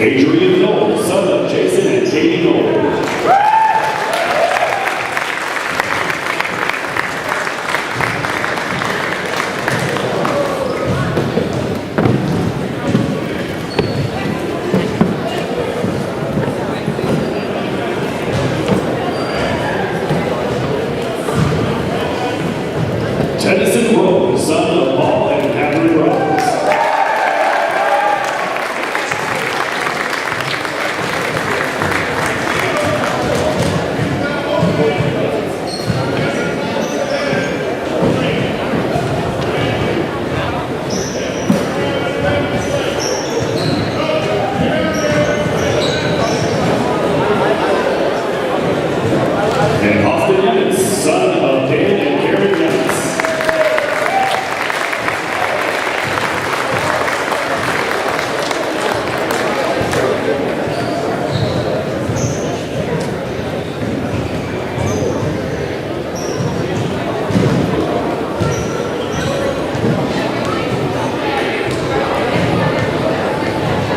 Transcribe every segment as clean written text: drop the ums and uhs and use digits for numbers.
Adrian Knoll, son of Jason and Katie Knoll. Tennyson Rose, son of Paul and Catherine Rose. And Austin Evans, son of Dan and Karen Jones.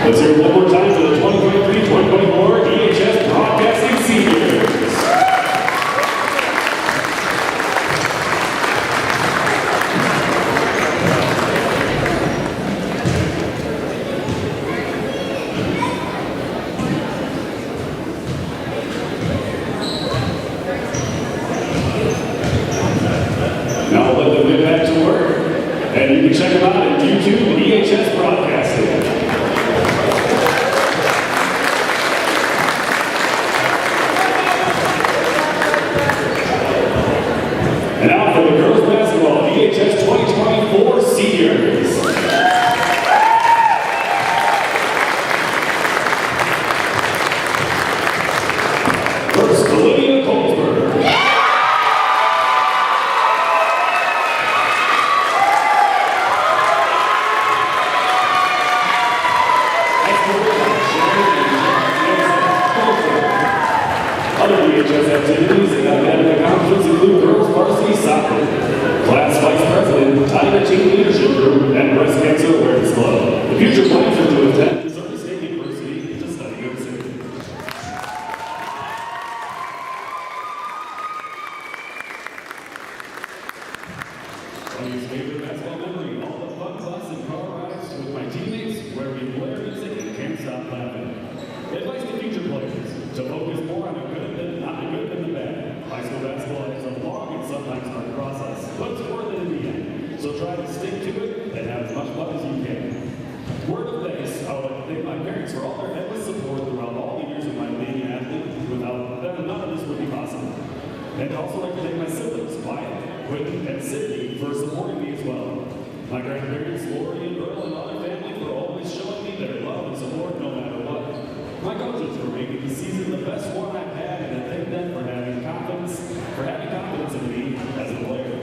Let's hear it one more time for the 2023-2024 EHS Broadcasting Seniors. Now let them get back to work. And you can check them out at YouTube EHS Broadcasting. And now for the girls basketball EHS 2024 Seniors. First, Olivia Colesberg. Other EHS activities and academic accomplishments include girls varsity soccer, class vice president, Tiger Team Leadership Group, and Breast Cancer Awareness Club. The future plans are to attend Missouri State University to study nursing. Tony's favorite basketball memory, all the fun class and car rides with my teammates where we blare music and can't stop laughing. Advice to future players, to focus more on the good than the bad. High school basketball is a long and sometimes hard process, but it's worth it in the end. So try to stick to it and have as much fun as you can. Word of thanks, I would like to thank my parents for all their endless support throughout all the years of my being an athlete. Without them, none of this would be possible. And I'd also like to thank my siblings, Wyatt, Quentin, and Sydney for supporting me as well. My grandparents, Lori and Earl, and other family for always showing me their love and support no matter what. My coaches for making the season the best one I've had, and I thank them for having confidence in me as a player.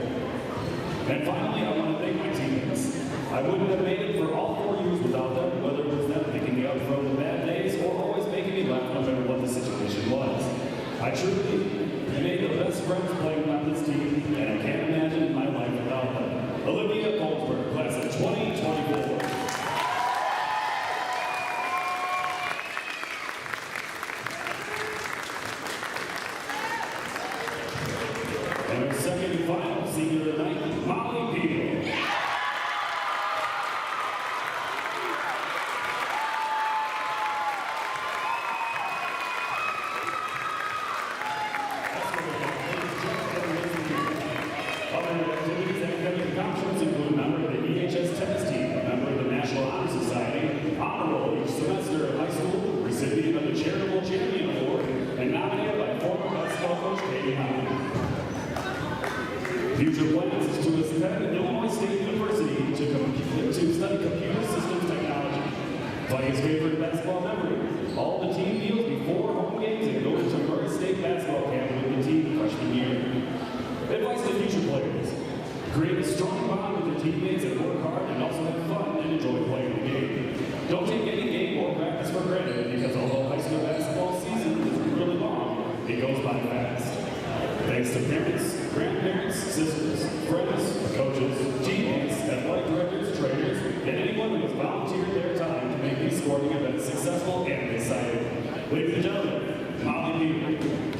And finally, I want to thank my teammates. I wouldn't have made it for all 4 years without them, whether it was them picking me up from the bad days or always making me laugh no matter what the situation was. I truly made the best friends playing on this team, and I can't imagine my life without them. Olivia Colesberg, class of 2024. And our second and final senior tonight, Molly Peel. Other activities and academic accomplishments include a member of the EHS tennis team, a member of the National Honor Society, honor roll each semester in high school, recipient of the Charitable Champion Award, and nominated by former basketball coach Katie Howland. Future plans is to attend Illinois State University to study computer systems technology. Play his favorite basketball memory. All the team meals before home games and go to Murray State basketball camp with the team freshman year. Advice to future players. Create a strong bond with your teammates and work hard and also have fun and enjoy playing the game. Don't take any game or practice for granted because although high school basketball season is really long, it goes by fast. Thanks to parents, grandparents, sisters, friends, coaches, teammates, athletic directors, trainers, and anyone who has volunteered their time to make these sporting events successful and Ladies and gentlemen, Molly Peter.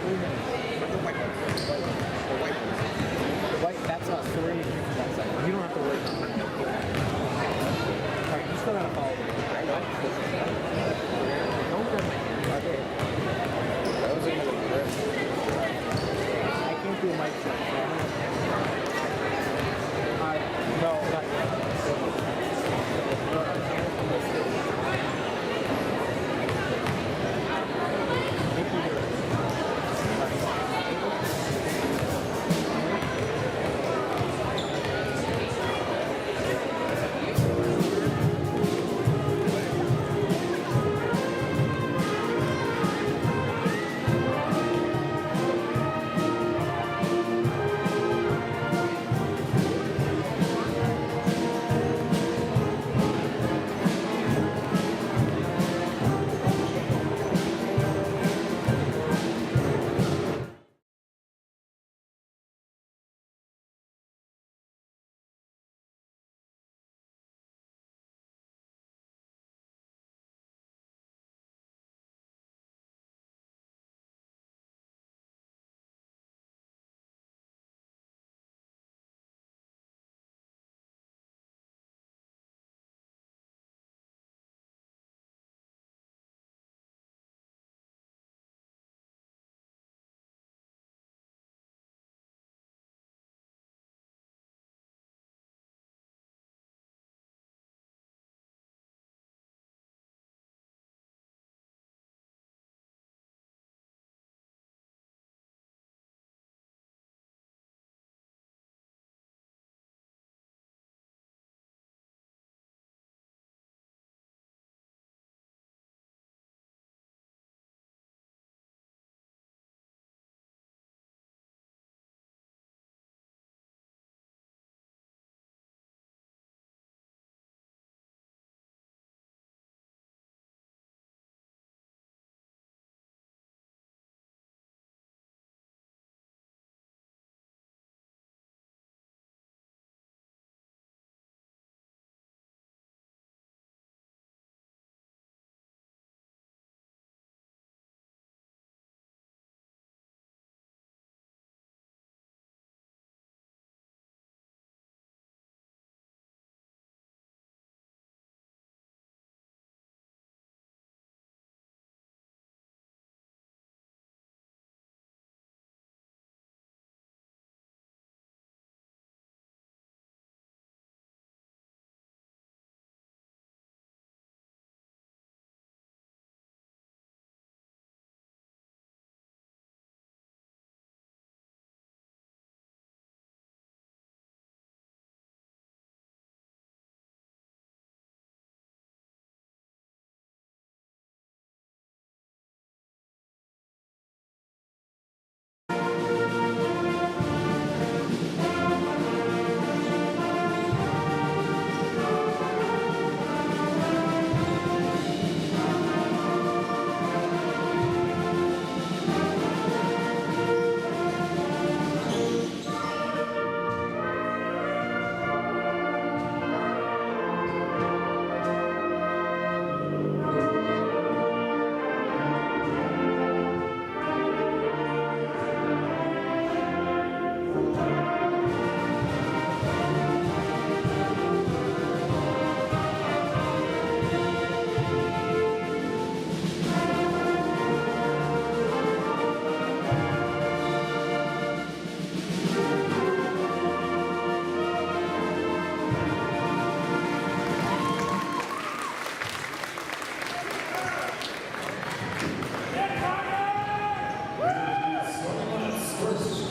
The white ones. The white ones. The white, that's us. So we're going to keep that side. You don't have to worry about it. Alright, you still got to follow me. I know. Don't grab my hand. Okay. That was in the grip. I can't do a mic check. No, not yet.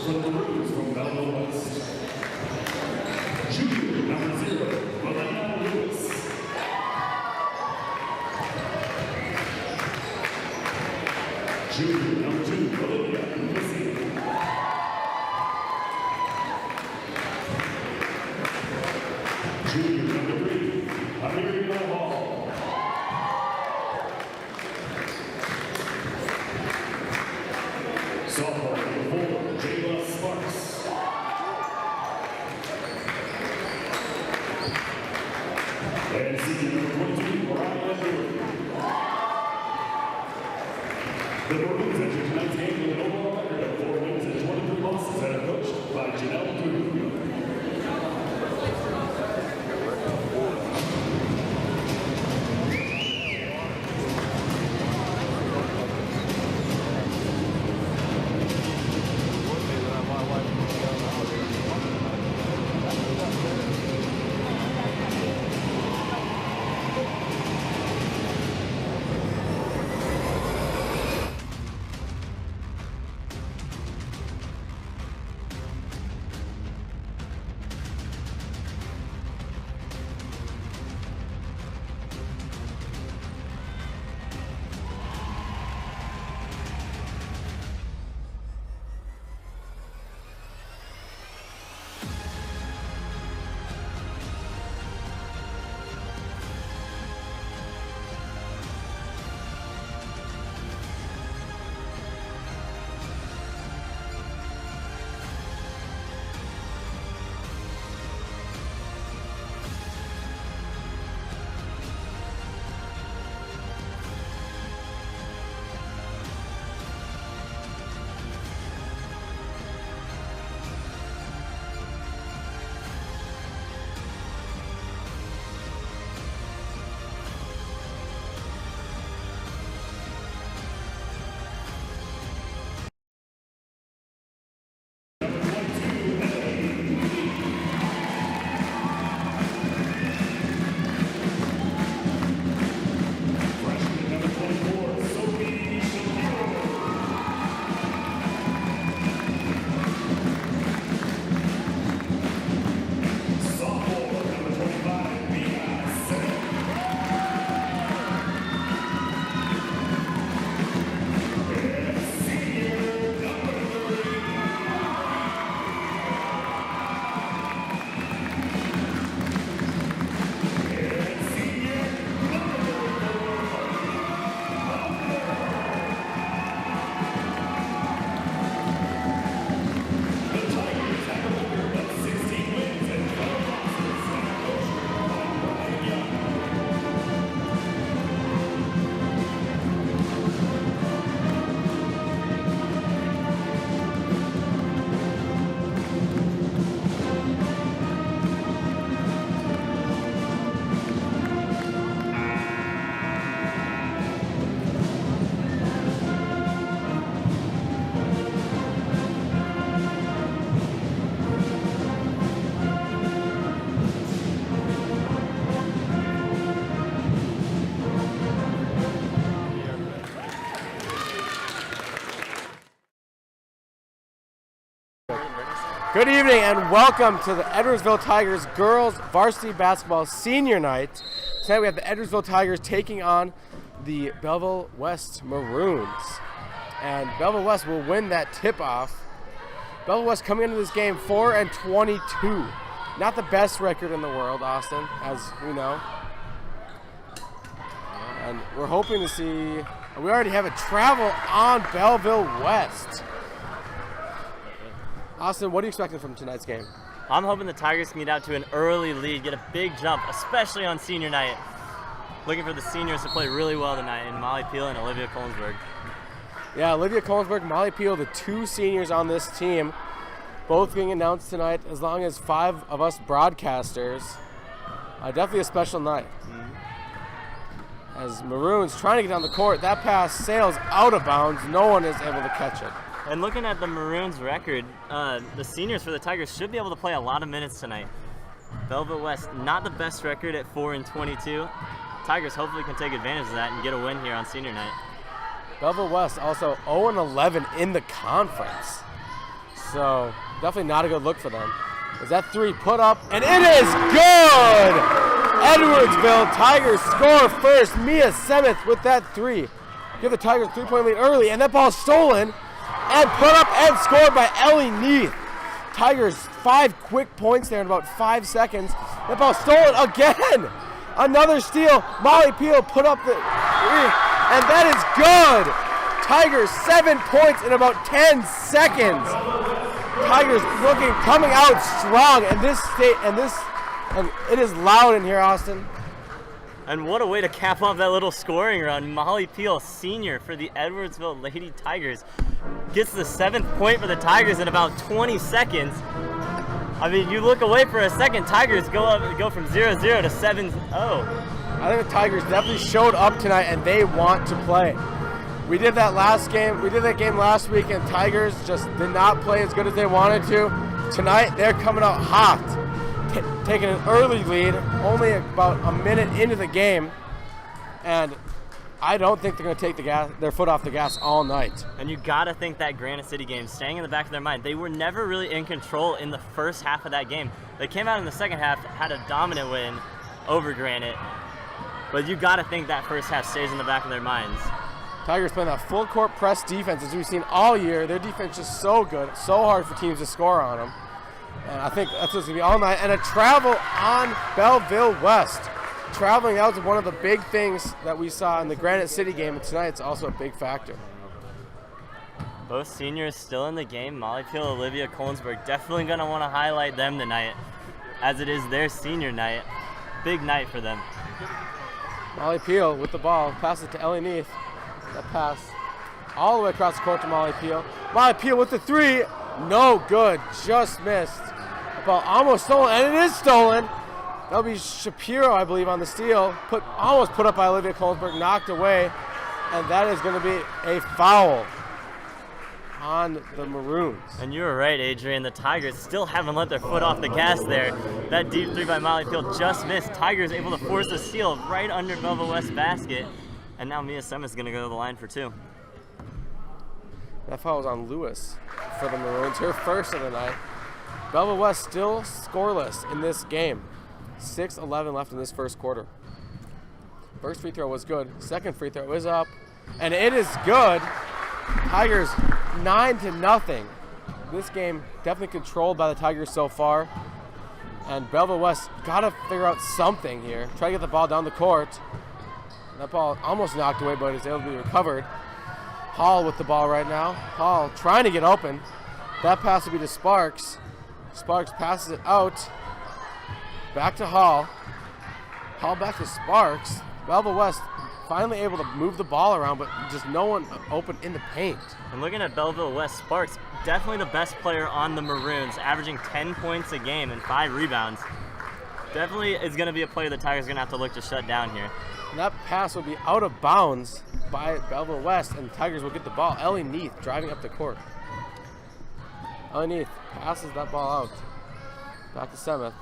For the Maroons from Belleville West. Junior number 0, Melania Lewis. Junior number 2, Olivia Missy. Junior number 3, Amelia Hall. Sophomore number 4, Jayla Sparks. And senior number 22, Mariah Dewey. The Maroons enter tonight's game with an overall record Good evening and welcome to the Edwardsville Tigers girls varsity basketball senior night. Tonight we have the Edwardsville Tigers taking on the Belleville West Maroons. And Belleville West will win that tip-off. Belleville West coming into this game 4-22. Not the best record in the world, Austin, as we know. And we're hoping to see, we already have a travel on Belleville West. Austin, what are you expecting from tonight's game? I'm hoping the Tigers can get out to an early lead, get a big jump, especially on senior night. Looking for the seniors to play really well tonight in Molly Peel and Olivia Kolensberg. Yeah, Olivia Kolensberg, Molly Peel, the two seniors on this team, both being announced tonight, as long as 5 of us broadcasters. Definitely a special night. As Maroons trying to get down the court, that pass sails out of bounds. No one is able to catch it. And looking at the Maroons' record, the seniors for the Tigers should be able to play a lot of minutes tonight. Belleville West, not the best record at 4-22. Tigers hopefully can take advantage of that and get a win here on senior night. Belleville West also 0-11 in the conference. So definitely not a good look for them. Is that 3 put up? And it is good! Edwardsville Tigers score first. Mia Semeth with that 3. Give the Tigers 3-point lead early, and that ball's stolen. And put up and scored by Ellie Neath. Tigers 5 quick points there in about 5 seconds. That ball stolen again. Another steal. Molly Peel put up the 3, and that is good. Tigers 7 points in about 10 seconds. Tigers coming out strong in this state, and it is loud in here, Austin. And what a way to cap off that little scoring run. Molly Peel, senior for the Edwardsville Lady Tigers, gets the 7th point for the Tigers in about 20 seconds. I mean, you look away for a second, Tigers go from 0-0 to 7-0. I think the Tigers definitely showed up tonight, and they want to play. We did that last game. We did that game last week, and Tigers just did not play as good as they wanted to. Tonight, they're coming out hot. Taking an early lead, only about a minute into the game, and I don't think they're going to take their foot off the gas all night. And you got to think that Granite City game staying in the back of their mind. They were never really in control in the first half of that game. They came out in the second half, had a dominant win over Granite, but you got to think that first half stays in the back of their minds. Tigers playing that full court press defense as we've seen all year. Their defense is so good, so hard for teams to score on them. And I think that's what's going to be all night. And a travel on Belleville West. Traveling, that was one of the big things that we saw in the Granite City game. And tonight it's also a big factor. Both seniors still in the game. Molly Peel, Olivia Kolensberg. Definitely going to want to highlight them tonight, as it is their senior night. Big night for them. Molly Peel with the ball. Passes it to Ellie Neath. That pass all the way across the court to Molly Peel. Molly Peel with the 3. No good. Just missed. The ball almost stolen, and it is stolen. That'll be Shapiro, I believe, on the steal. Almost put up by Olivia Kolensberg, knocked away, and that is going to be a foul on the Maroons. And you were right, Adrian. The Tigers still haven't let their foot off the gas there. That deep 3 by Molly Peel just missed. Tigers able to force a steal right under Belleville West basket, and now Mia Sem is going to go to the line for 2. That foul was on Lewis for the Maroons, her first of the night. Belleville West still scoreless in this game. 6:11 left in this first quarter. First free throw was good. Second free throw is up, and it is good. Tigers 9-0. This game definitely controlled by the Tigers so far. And Belleville West got to figure out something here. Try to get the ball down the court. That ball almost knocked away, but it's able to be recovered. Hall with the ball right now. Hall trying to get open. That pass will be to Sparks. Sparks passes it out. Back to Hall. Hall back to Sparks. Belleville West finally able to move the ball around, but just no one open in the paint. And looking at Belleville West, Sparks, definitely the best player on the Maroons, averaging 10 points a game and 5 rebounds. Definitely is going to be a player the Tigers are going to have to look to shut down here. And that pass will be out of bounds by Belleville West, and the Tigers will get the ball. Ellie Neath driving up the court. Ellie Neath passes that ball out. Back to Semeth.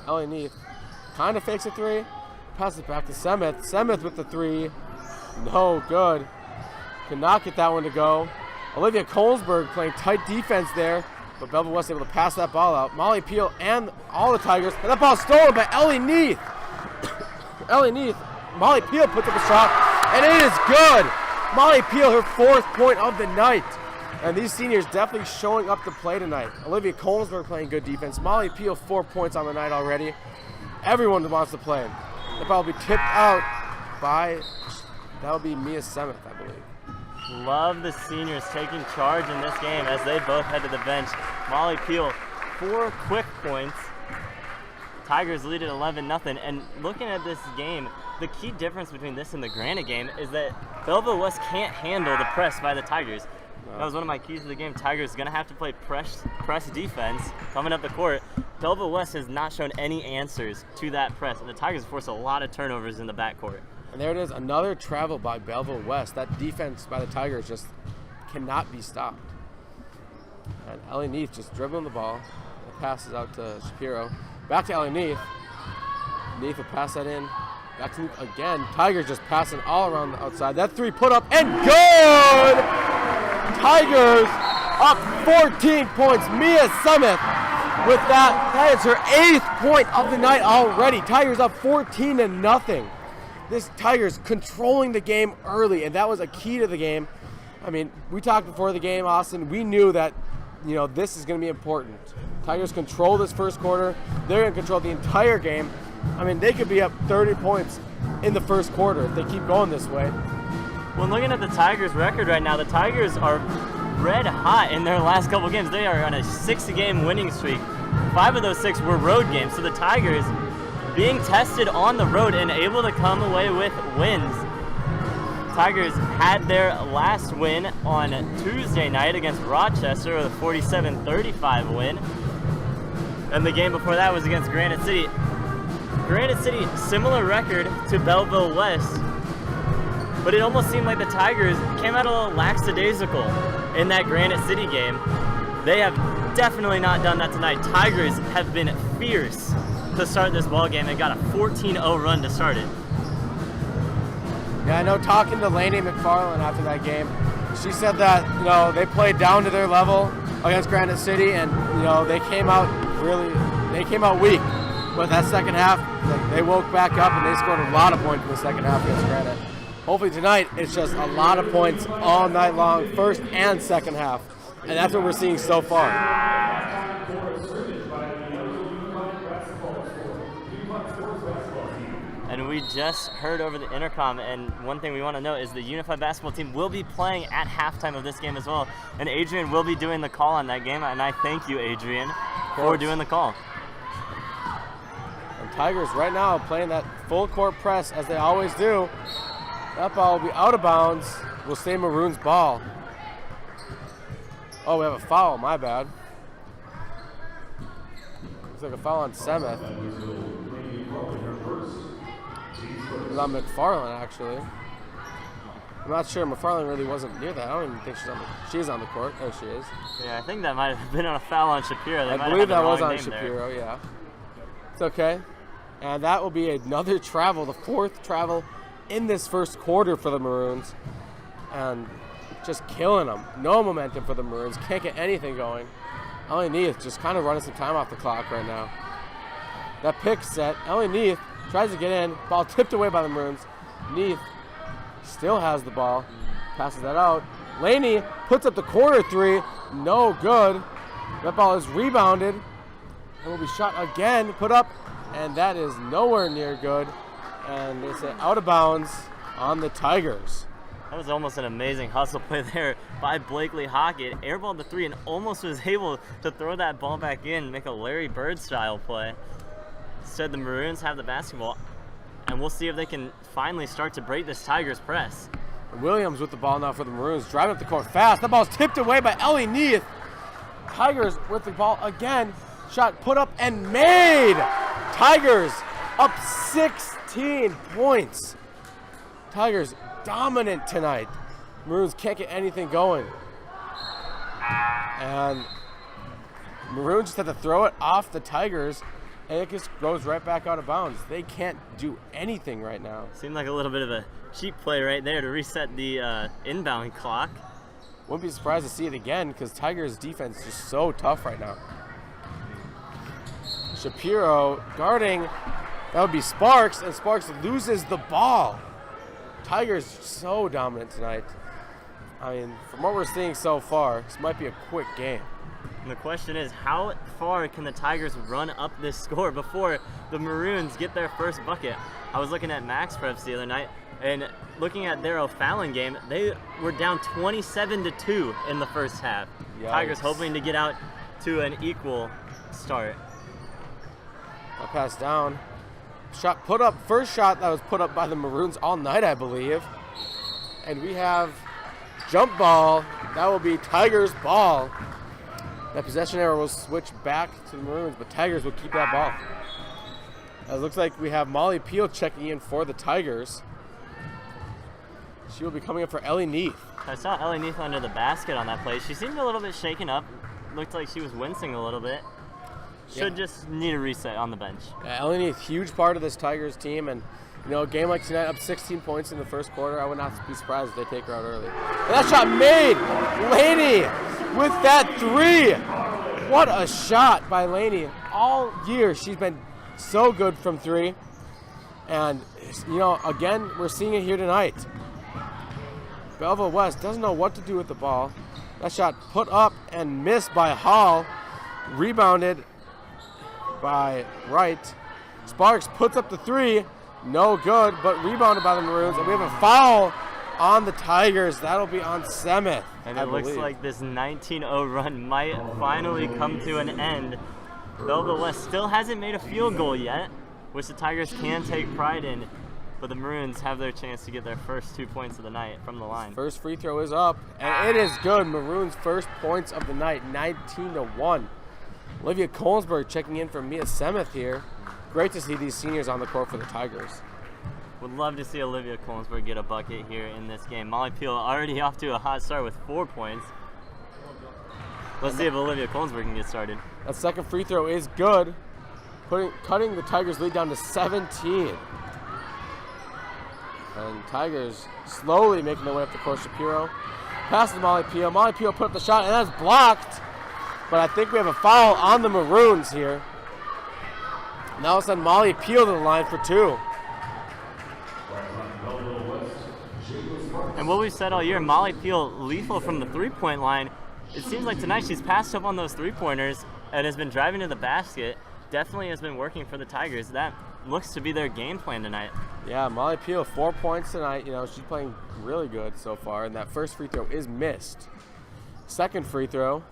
Ellie Neath kind of fakes a 3. Passes it back to Semeth. Semeth with the 3. No good. Could not get that one to go. Olivia Kolensberg playing tight defense there. but Belleville West able to pass that ball out. Molly Peel and all the Tigers, and that ball stolen by Ellie Neath. Ellie Neath, Molly Peel puts up a shot, and it is good. Molly Peel, her 4th point of the night. And these seniors definitely showing up to play tonight. Olivia Colmsberg playing good defense. Molly Peel, 4 points on the night already. Everyone wants to play. The ball will be tipped out by, that will be Mia Semeth, I believe. Love the seniors taking charge in this game as they both head to the bench. Molly Peel, 4 quick points. Tigers lead at 11-0. And looking at this game, the key difference between this and the Granite game is that Belleville West can't handle the press by the Tigers. That was one of my keys to the game. Tigers going to have to play press defense coming up the court. Belleville West has not shown any answers to that press, and the Tigers force a lot of turnovers in the backcourt. And there it is, another travel by Belleville West. That defense by the Tigers just cannot be stopped. And Ellie Neath just dribbling the ball. It passes out to Shapiro. Back to Ellie Neath. Neath will pass that in. Back to Neath again. Tigers just passing all around the outside. That 3 put up and good! Tigers up 14 points. Mia Semeth with that. That is her 8th point of the night already. Tigers up 14-0. This Tigers controlling the game early, and that was a key to the game. I mean, we talked before the game, Austin. We knew that, you know, this is going to be important. Tigers control this first quarter. They're going to control the entire game. I mean, they could be up 30 points in the first quarter if they keep going this way. When looking at the Tigers' record right now, the Tigers are red hot in their last couple games. They are on a 6-game winning streak. 5 of those 6 were road games. So the Tigers being tested on the road and able to come away with wins. Tigers had their last win on Tuesday night against Rochester with a 47-35 win. And the game before that was against Granite City. Granite City, similar record to Belleville West. But it almost seemed like the Tigers came out a little lackadaisical in that Granite City game. They have definitely not done that tonight. Tigers have been fierce to start this ball game and got a 14-0 run to start it. Yeah, I know talking to Lainey McFarland after that game, she said that, you know, they played down to their level against Granite City, and, you know, they came out weak. But that second half, they woke back up and they scored a lot of points in the second half against Granite. Hopefully tonight, it's just a lot of points all night long, first and second half. And that's what we're seeing so far. And we just heard over the intercom, and one thing we want to note is the Unified Basketball team will be playing at halftime of this game as well. And Adrian will be doing the call on that game, and I thank you, Adrian, for doing the call. And Tigers right now playing that full court press as they always do. That ball will be out of bounds. Will stay Maroon's ball. Oh, we have a foul. My bad. Looks like a foul on Semeth. It was on McFarland, actually. I'm not sure. McFarland really wasn't near that. I don't even think she's on the court. There she is. Yeah, I think that might have been on a foul on Shapiro. I believe that was on Shapiro, yeah. It's okay. And that will be another travel, the 4th travel in this first quarter for the Maroons, and just killing them. No momentum for the Maroons. Can't get anything going. Ellie Neath just kind of running some time off the clock right now. That pick set. Ellie Neath tries to get in. Ball tipped away by the Maroons. Neath still has the ball. Passes that out. Laney puts up the corner 3. No good. That ball is rebounded and will be shot again. Put up, and that is nowhere near good. And they say out of bounds on the Tigers. That was almost an amazing hustle play there by Blakely Hockett. Airballed the 3 and almost was able to throw that ball back in, make a Larry Bird style play. Instead, the Maroons have the basketball, and we'll see if they can finally start to break this Tigers press. Williams with the ball now for the Maroons, driving up the court fast. That ball's tipped away by Ellie Neath. Tigers with the ball again. Shot put up and made. Tigers up 16 points. Tigers dominant tonight. Maroons can't get anything going. And Maroons just had to throw it off the Tigers, and it just goes right back out of bounds. They can't do anything right now. Seemed like a little bit of a cheap play right there to reset the inbound clock. Wouldn't be surprised to see it again because Tigers' defense is just so tough right now. Shapiro guarding. That would be Sparks, and Sparks loses the ball. Tigers so dominant tonight. I mean, from what we're seeing so far, this might be a quick game. And the question is, how far can the Tigers run up this score before the Maroons get their first bucket? I was looking at Max Preps the other night, and looking at their O'Fallon game, they were down 27-2 in the first half. Yikes. Tigers hoping to get out to an equal start. I'll pass down. Shot put up, first shot that was put up by the Maroons all night, I believe. And we have jump ball. That will be Tigers ball. That possession error will switch back to the Maroons, but Tigers will keep that ball. It looks like we have Molly Peel checking in for the Tigers. She will be coming up for Ellie Neath. I saw Ellie Neath under the basket on that play. She seemed a little bit shaken up. Looked like she was wincing a little bit. Should just need a reset on the bench. Ellie Neath, huge part of this Tigers team, and you know, a game like tonight, up 16 points in the first quarter, I would not be surprised if they take her out early. And that shot made! Laney with that three! What a shot by Laney. All year, she's been so good from three. And, you know, again, we're seeing it here tonight. Belleville West doesn't know what to do with the ball. That shot put up and missed by Hall. Rebounded by Wright. Sparks puts up the three. No good, but rebounded by the Maroons. And we have a foul on the Tigers. That'll be on Semeth. And it looks like this 19-0 run might finally come to an end. Belleville West still hasn't made a field goal yet, which the Tigers can take pride in. But the Maroons have their chance to get their first 2 points of the night from the line. First free throw is up, and it is good. Maroons' first points of the night, 19-1. Olivia Kolmsberg checking in for Mia Semeth here. Great to see these seniors on the court for the Tigers. Would love to see Olivia Kolmsberg get a bucket here in this game. Molly Peel already off to a hot start with 4 points. Let's see if Olivia Kolmsberg can get started. That second free throw is good, cutting the Tigers' lead down to 17. And Tigers slowly making their way up the court. Shapiro passes to Molly Peel. Molly Peel put up the shot, and that's blocked. But I think we have a foul on the Maroons here. Now all of a sudden, Molly Peel to the line for two. And what we've said all year, Molly Peel lethal from the three-point line. It seems like tonight she's passed up on those three-pointers and has been driving to the basket. Definitely has been working for the Tigers. That looks to be their game plan tonight. Yeah, Molly Peel, 4 points tonight. You know, she's playing really good so far, and that first free throw is missed. Second free throw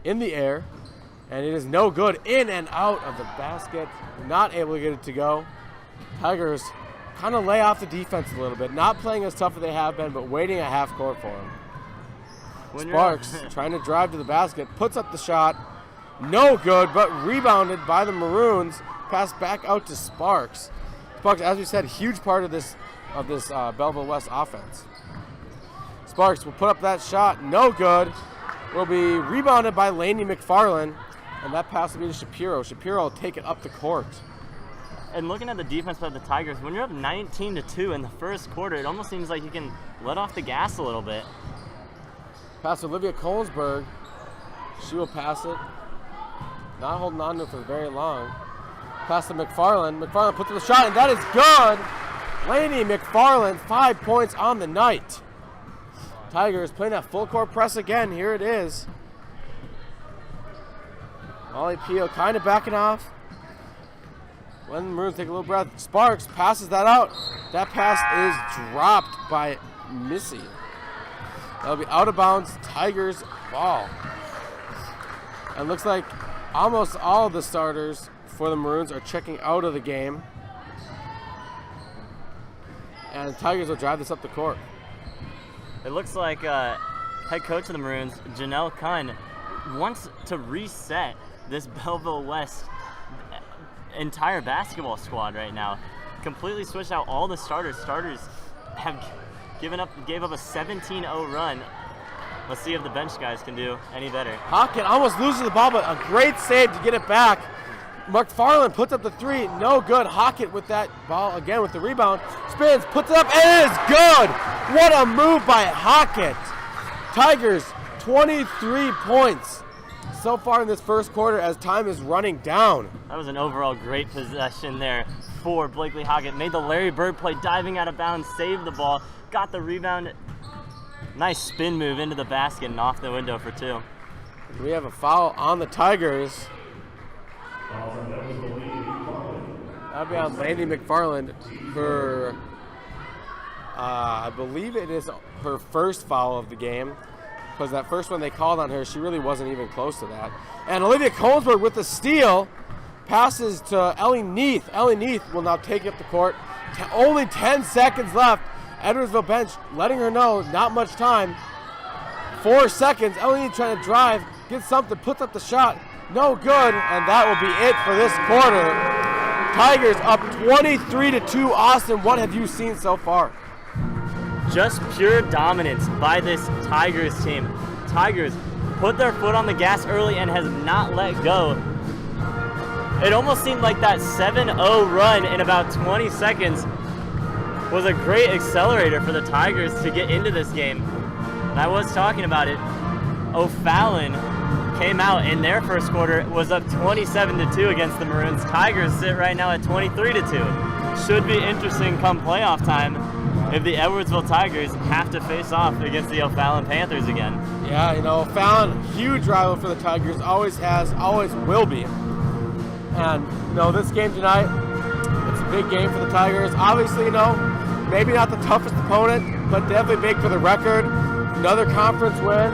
in the air, and it is no good. In and out of the basket. Not able to get it to go. Tigers kind of lay off the defense a little bit. Not playing as tough as they have been, but waiting at half court for them. Sparks trying to drive to the basket, puts up the shot. No good, but rebounded by the Maroons. Pass back out to Sparks. Sparks, as we said, huge part of this Belleville West offense. Sparks will put up that shot. No good. Will be rebounded by Laney McFarland, and that pass will be to Shapiro. Shapiro will take it up the court. And looking at the defense by the Tigers, when you're up 19-2 in the first quarter, it almost seems like you can let off the gas a little bit. Pass to Olivia Kolmsberg. She will pass it. Not holding on to it for very long. Pass to McFarland. McFarland puts up the shot, and that is good. Laney McFarland, 5 points on the night. Tigers playing that full court press again. Here it is. Molly Peel kind of backing off. When the Maroons take a little breath, Sparks passes that out. That pass is dropped by Missy. That'll be out of bounds, Tigers ball. And looks like almost all of the starters for the Maroons are checking out of the game. And the Tigers will drive this up the court. It looks like head coach of the Maroons, Janelle Kunn, wants to reset this Belleville West entire basketball squad right now. Completely switched out all the starters. Starters have gave up a 17-0 run. Let's see if the bench guys can do any better. Hockett almost loses the ball, but a great save to get it back. McFarland puts up the three, no good. Hockett with that ball again with the rebound. Spins, puts it up, and it is good! What a move by Hockett. Tigers 23 points so far in this first quarter as time is running down. That was an overall great possession there for Blakely Hockett. Made the Larry Bird play, diving out of bounds, saved the ball, got the rebound. Nice spin move into the basket and off the window for 2. We have a foul on the Tigers. That'll be on Landy McFarland for, I believe it is her first foul of the game. Because that first one they called on her, she really wasn't even close to that. And Olivia Colesberg with the steal passes to Ellie Neath. Ellie Neath will now take up the court. Only 10 seconds left. Edwardsville bench letting her know not much time. 4 seconds. Ellie Neath trying to drive, get something, puts up the shot. No good, and that will be it for this quarter. Tigers up 23-2. Austin, what have you seen so far? Just pure dominance by this Tigers team. Tigers put their foot on the gas early and has not let go. It almost seemed like that 7-0 run in about 20 seconds was a great accelerator for the Tigers to get into this game. And I was talking about it. O'Fallon came out in their first quarter, was up 27-2 against the Maroons. Tigers sit right now at 23-2. Should be interesting come playoff time if the Edwardsville Tigers have to face off against the O'Fallon Panthers again. Yeah, O'Fallon, huge rival for the Tigers, always has, always will be. And, this game tonight, it's a big game for the Tigers. Obviously, maybe not the toughest opponent, but definitely big for the record. Another conference win.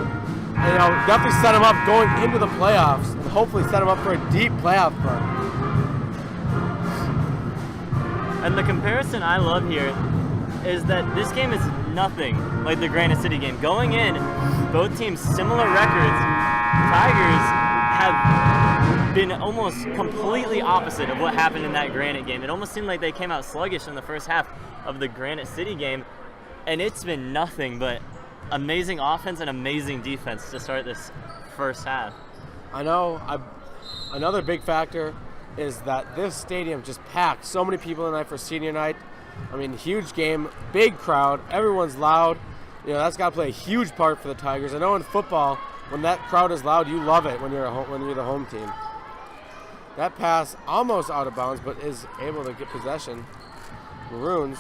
And, definitely set them up going into the playoffs and hopefully set them up for a deep playoff run. And the comparison I love here is that this game is nothing like the Granite City game. Going in, both teams similar records. Tigers have been almost completely opposite of what happened in that Granite game. It almost seemed like they came out sluggish in the first half of the Granite City game, and it's been nothing but amazing offense and amazing defense to start this first half. I know. Another big factor is that this stadium just packed. So many people tonight for senior night. I mean, huge game, big crowd, everyone's loud. That's got to play a huge part for the Tigers. I know in football, when that crowd is loud, you love it when you're the home team. That pass almost out of bounds, but is able to get possession. Maroons,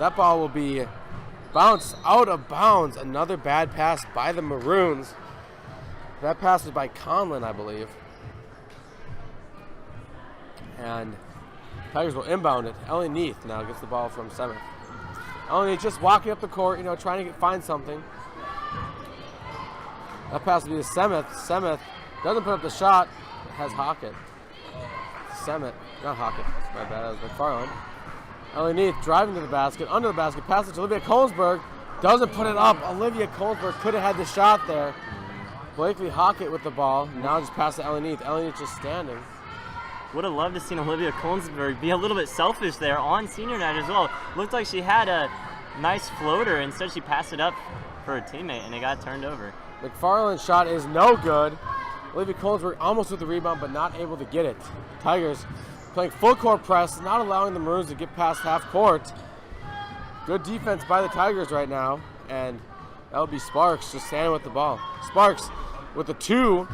that ball will be bounced out of bounds. Another bad pass by the Maroons. That pass was by Conlon, I believe. And Tigers will inbound it. Ellie Neath now gets the ball from Seventh. Ellie Neath just walking up the court, trying to find something. That pass will be to Seventh. Seventh doesn't put up the shot. Has Hockett. Seventh, not Hockett. My bad, that was McFarland. Ellie Neath driving to the basket, under the basket, pass it to Olivia Colesberg. Doesn't put it up. Olivia Colesberg could have had the shot there. Blakely Hockett with the ball. Now just pass to Ellie Neath. Ellie Neath just standing. Would have loved to see Olivia Colesberg be a little bit selfish there on senior night as well. Looked like she had a nice floater. Instead, she passed it up for her teammate, and it got turned over. McFarland's shot is no good. Olivia Colesberg almost with the rebound, but not able to get it. Tigers playing full court press, not allowing the Maroons to get past half court. Good defense by the Tigers right now, and that will be Sparks just standing with the ball. Sparks with the 2.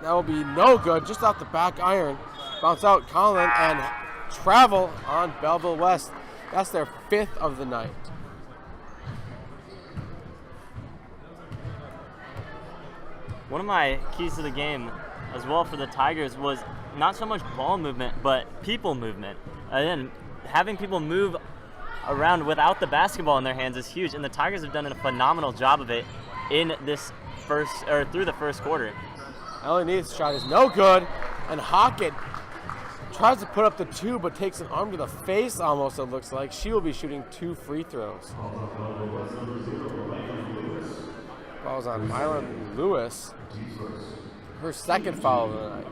That will be no good, just off the back iron. Bounce out Colin and travel on Belleville West. That's their 5th of the night. One of my keys to the game as well for the Tigers was not so much ball movement, but people movement. And then having people move around without the basketball in their hands is huge, and the Tigers have done a phenomenal job of it in this through the first quarter. Ellie Neath's shot is no good, and Hockett tries to put up the 2, but takes an arm to the face almost, it looks like. She will be shooting 2 free throws. Ball's on Mylan Lewis. Her second foul of the night.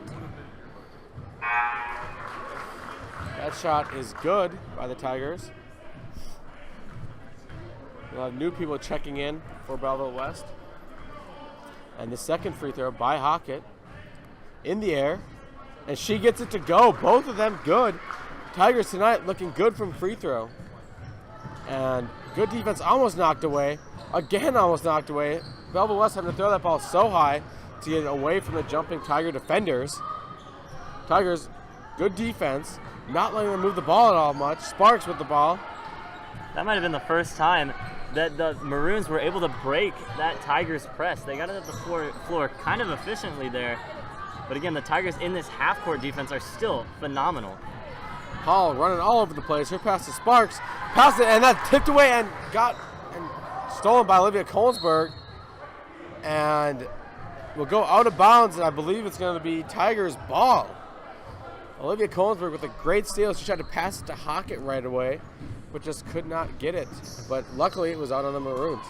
That shot is good by the Tigers. We'll have new people checking in for Belleville West. And the second free throw by Hockett in the air. And she gets it to go. Both of them good. Tigers tonight looking good from free throw. And good defense almost knocked away. Again almost knocked away. Belleville West having to throw that ball so high to get away from the jumping Tiger defenders. Tigers, good defense, not letting them move the ball at all much. Sparks with the ball. That might have been the first time that the Maroons were able to break that Tigers press. They got it at the floor kind of efficiently there. But again, the Tigers in this half-court defense are still phenomenal. Hall running all over the place. Her pass to Sparks. Passed it, and that tipped away and stolen by Olivia Kolsberg. And will go out of bounds, and I believe it's going to be Tigers' ball. Olivia Kolsberg with a great steal. She tried to pass it to Hockett right away, but just could not get it. But luckily, it was out on the Maroons.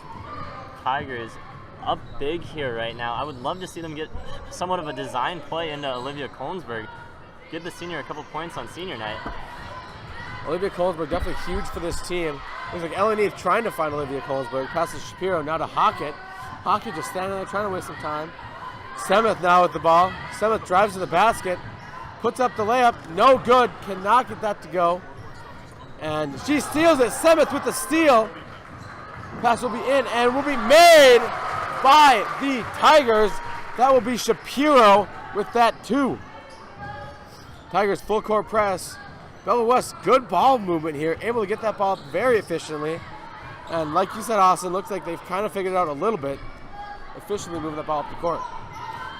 Tigers up big here right now. I would love to see them get somewhat of a design play into Olivia Kolsberg. Give the senior a couple points on senior night. Olivia Kolsberg definitely huge for this team. Looks like Ellen Eve trying to find Olivia Kolsberg. Passes Shapiro, now to Hockett. Hockett just standing there trying to waste some time. Semeth now with the ball. Semeth drives to the basket. Puts up the layup. No good. Cannot get that to go. And she steals it. Semeth with the steal. Pass will be in and will be made by the Tigers. That will be Shapiro with that 2. Tigers full court press. Belleville West, good ball movement here. Able to get that ball up very efficiently. And like you said, Austin, looks like they've kind of figured it out a little bit. Efficiently moving that ball up the court.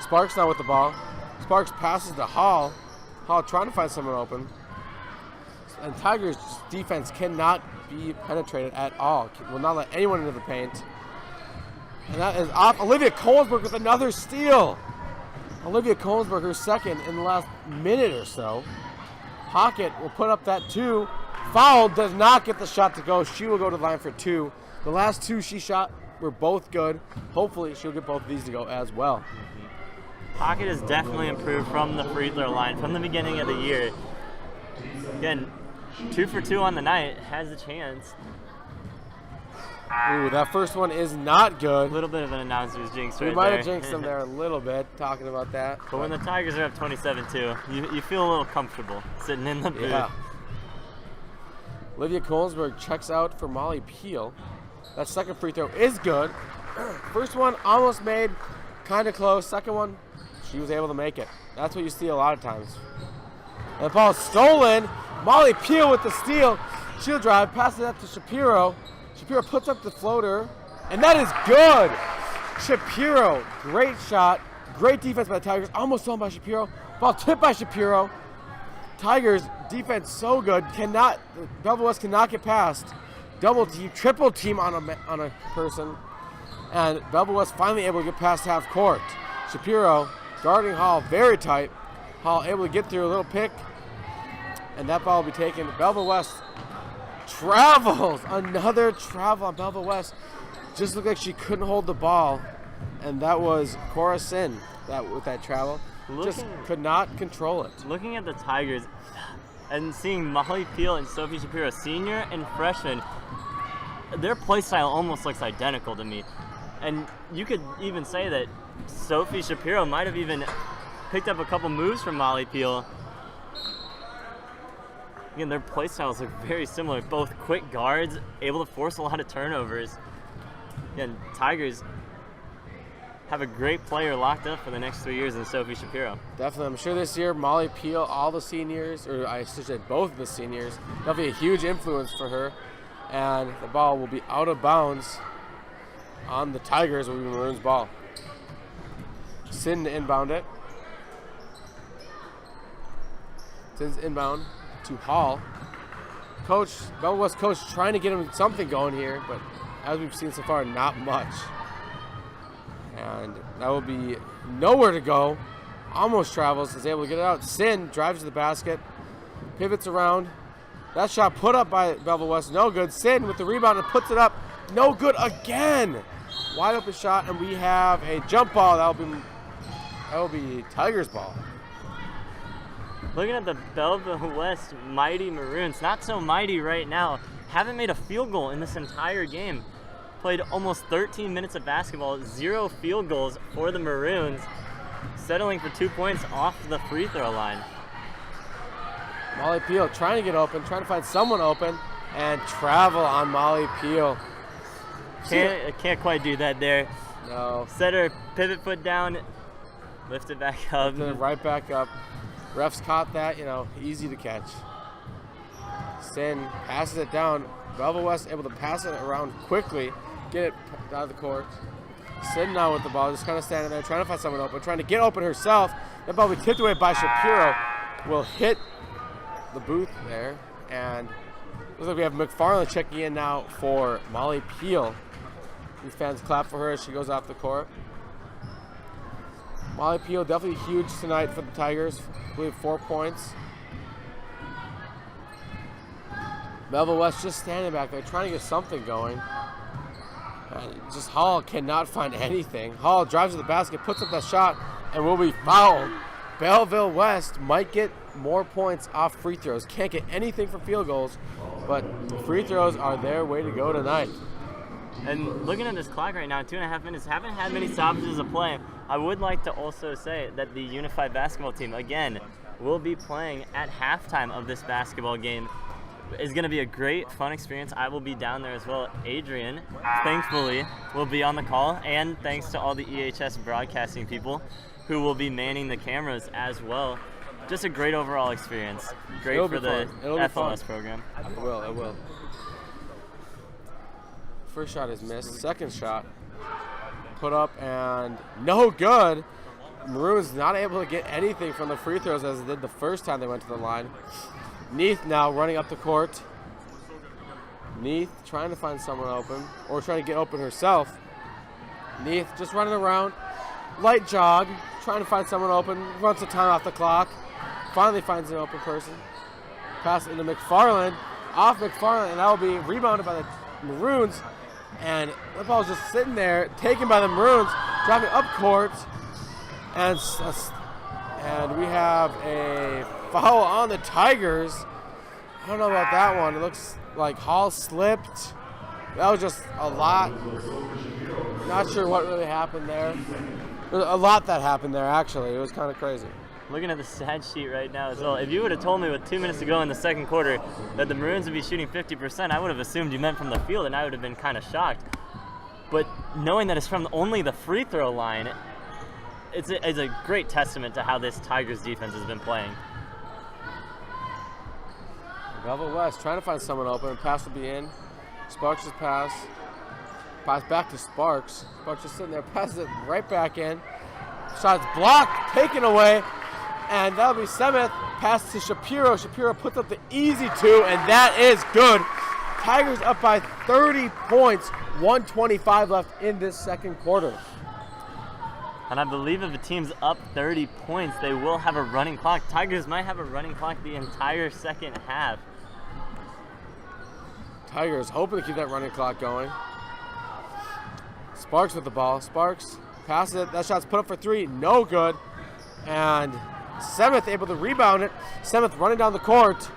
Sparks now with the ball. Sparks passes to Hall. Hall trying to find someone open. And Tigers' defense cannot be penetrated at all. Will not let anyone into the paint. And that is off. Olivia Kolsberg with another steal. Olivia Kolsberg, her second in the last minute or so. Hockett will put up that 2. Foul, does not get the shot to go. She will go to the line for 2. The last 2 she shot were both good. Hopefully she'll get both of these to go as well. Hockett has definitely improved from the free throw line from the beginning of the year. Again, 2 for 2 on the night, has a chance. Ooh, that first one is not A good. little bit of an announcer's jinx right there. We might have jinxed them there a little bit, talking about that. But when the Tigers are up 27-2, you feel a little comfortable sitting in the booth. Yeah. Olivia Kolsberg checks out for Molly Peel. That second free throw is good. First one almost made, kind of close. Second one, she was able to make it. That's what you see a lot of times. And the ball is stolen. Molly Peel with the steal. She'll drive, passes that to Shapiro. Shapiro puts up the floater, and that is good. Shapiro, great shot. Great defense by the Tigers. Almost stolen by Shapiro. Ball tipped by Shapiro. Tigers defense so good. Belleville West cannot get past. Double team, triple team on a person. And Belleville West finally able to get past half court. Shapiro guarding Hall very tight. Hall able to get through a little pick. And that ball will be taken. Belleville West travels. Another travel on Belleville West. Just looked like she couldn't hold the ball. And that was Cora Sin with that travel. Just could not control it. Looking at the Tigers and seeing Molly Peel and Sophie Shapiro, senior and freshman, their play style almost looks identical to me. And you could even say that Sophie Shapiro might have even picked up a couple moves from Molly Peel. Again, their play styles look very similar. Both quick guards, able to force a lot of turnovers. Again, Tigers have a great player locked up for the next 3 years in Sophie Shapiro. Definitely. I'm sure this year, Molly Peel, all the seniors, or I should say both of the seniors, definitely a huge influence for her. And the ball will be out of bounds on the Tigers. Will be Maroons' ball. Sin to inbound it. Sin's inbound to Hall. Belleville West coach trying to get him something going here, but as we've seen so far, not much. And that will be nowhere to go. Almost travels, is able to get it out. Sin drives to the basket, pivots around. That shot put up by Belleville West, no good. Sin with the rebound and puts it up, no good again. Wide open shot, and we have a jump ball. That will be Tigers' ball. Looking at the Belleville West mighty Maroons, not so mighty right now. Haven't made a field goal in this entire game. Played almost 13 minutes of basketball, 0 field goals for the Maroons, settling for 2 points off the free throw line. Molly Peel trying to get open, trying to find someone open, and travel on Molly Peel. Can't quite do that there. No. Set her pivot foot down, lift it back up. Then right back up. Refs caught that, easy to catch. Sin passes it down. Belleville West able to pass it around quickly, get it out of the court. Sin now with the ball, just kind of standing there, trying to find someone open, trying to get open herself. That ball will be tipped away by Shapiro. Will hit the booth there, and looks like we have McFarland checking in now for Molly Peel. These fans clap for her as she goes off the court. Molly Peel definitely huge tonight for the Tigers. I believe 4 points. Belleville West just standing back there trying to get something going. Just Hall cannot find anything. Hall drives to the basket, puts up that shot, and will be fouled. Belleville West might get more points off free throws. Can't get anything from field goals, but free throws are their way to go tonight. And looking at this clock right now, 2.5 minutes, haven't had many stoppages of play. I would like to also say that the Unified basketball team, again, will be playing at halftime of this basketball game. It's going to be a great, fun experience. I will be down there as well. Adrian, thankfully, will be on the call, and thanks to all the EHS broadcasting people who will be manning the cameras as well. Just a great overall experience. Great for the FLS program. It will. First shot is missed. Second shot put up and no good. Maroons not able to get anything from the free throws as they did the first time they went to the line. Neath now running up the court. Neath trying to find someone open, or trying to get open herself. Neath just running around, light jog, trying to find someone open, runs the time off the clock, finally finds an open person. Pass into McFarland, off McFarland, and that will be rebounded by the Maroons. And the ball is just sitting there, taken by the Maroons, driving up court, and we have a foul on the Tigers. I don't know about that one. It looks like Hall slipped. That was just a lot. Not sure what really happened there. There's a lot that happened there, actually. It was kind of crazy. Looking at the stat sheet right now as well, if you would have told me with 2 minutes to go in the second quarter that the Maroons would be shooting 50%, I would have assumed you meant from the field, and I would have been kind of shocked. But knowing that it's from only the free throw line, it's a great testament to how this Tigers defense has been playing. Belleville West trying to find someone open. Pass will be in. Sparks' pass. Pass back to Sparks. Sparks just sitting there, passes it right back in. Shot's blocked, taken away, and that'll be Semeth. Pass to Shapiro. Shapiro puts up the easy two, and that is good. Tigers up by 30 points, 1:25 left in this second quarter. And I believe if a team's up 30 points, they will have a running clock. Tigers might have a running clock the entire second half. Tigers hoping to keep that running clock going. Sparks with the ball. Sparks passes it. That shot's put up for three. No good. And Semeth able to rebound it. Semeth running down the court.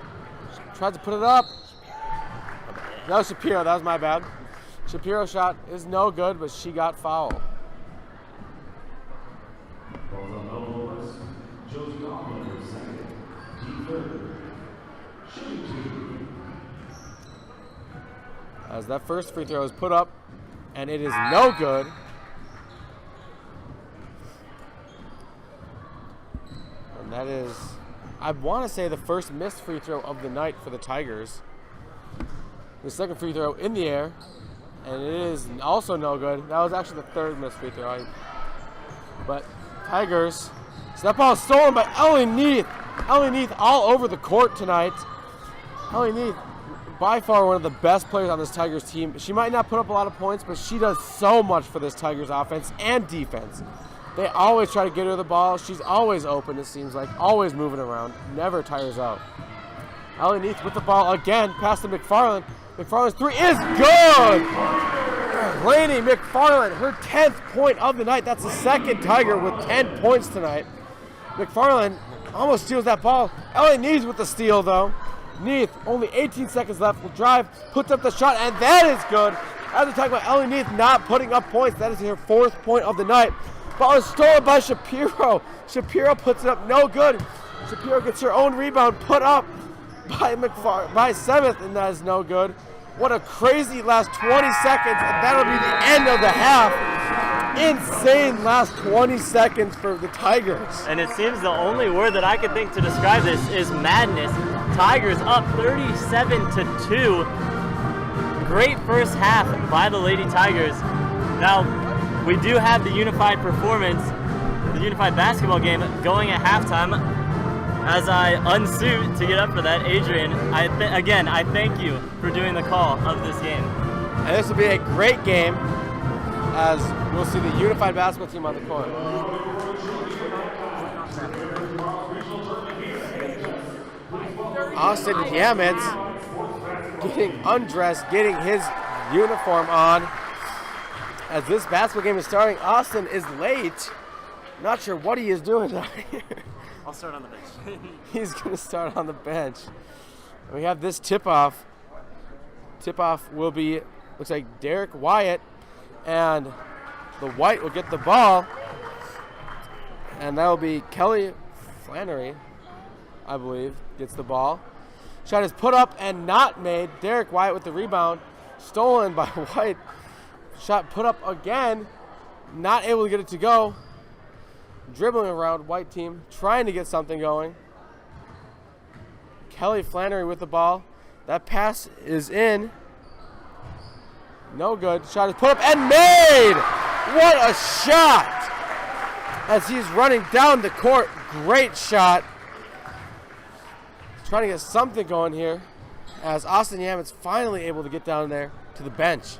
Tries to put it up. That was Shapiro. That was my bad. Shapiro's shot is no good, but she got fouled. As that first free throw is put up, and it is no good. And that is, I want to say, the first missed free throw of the night for the Tigers. The second free throw in the air, and it is also no good. That was actually the third missed free throw. But Tigers, so that ball is stolen by Ellie Neath. Ellie Neath all over the court tonight. Ellie Neath, by far one of the best players on this Tigers team. She might not put up a lot of points, but she does so much for this Tigers offense and defense. They always try to get her the ball. She's always open, it seems like, always moving around, never tires out. Ellie Neath with the ball again, pass to McFarland. McFarland's three is good! Laney McFarland, her 10th point of the night. That's the second Tiger with 10 points tonight. McFarland almost steals that ball. Ellie Neath with the steal, though. Neath, only 18 seconds left, will drive, puts up the shot, and that is good. As we talk about Ellie Neath not putting up points, that is her 4th point of the night. Ball is stolen by Shapiro. Shapiro puts it up, no good. Shapiro gets her own rebound put up by Semeth, and that is no good. What a crazy last 20 seconds, and that'll be the end of the half. insane last 20 seconds for the Tigers. And it seems the only word that I could think to describe this is madness. Tigers up 37-2. Great first half by the Lady Tigers. Now, we do have the unified performance, the unified basketball game going at halftime. As I unsuit to get up for that, Adrian, again, I thank you for doing the call of this game. And this will be a great game as we'll see the unified basketball team on the court. Austin Yamitz getting undressed, getting his uniform on. As this basketball game is starting, Austin is late. Not sure what he is doing out here. I'll start on the bench. He's going to start on the bench. We have this tip-off. Tip-off will be, looks like Derek Wyatt, and the White will get the ball. And that will be Kelly Flannery, I believe, gets the ball. Shot is put up and not made. Derek Wyatt with the rebound. Stolen by White. Shot put up again. Not able to get it to go. Dribbling around, White team, trying to get something going. Kelly Flannery with the ball. That pass is in. No good. Shot is put up and made! What a shot! As he's running down the court. Great shot. Trying to get something going here. As Austin Yamitz finally able to get down there to the bench.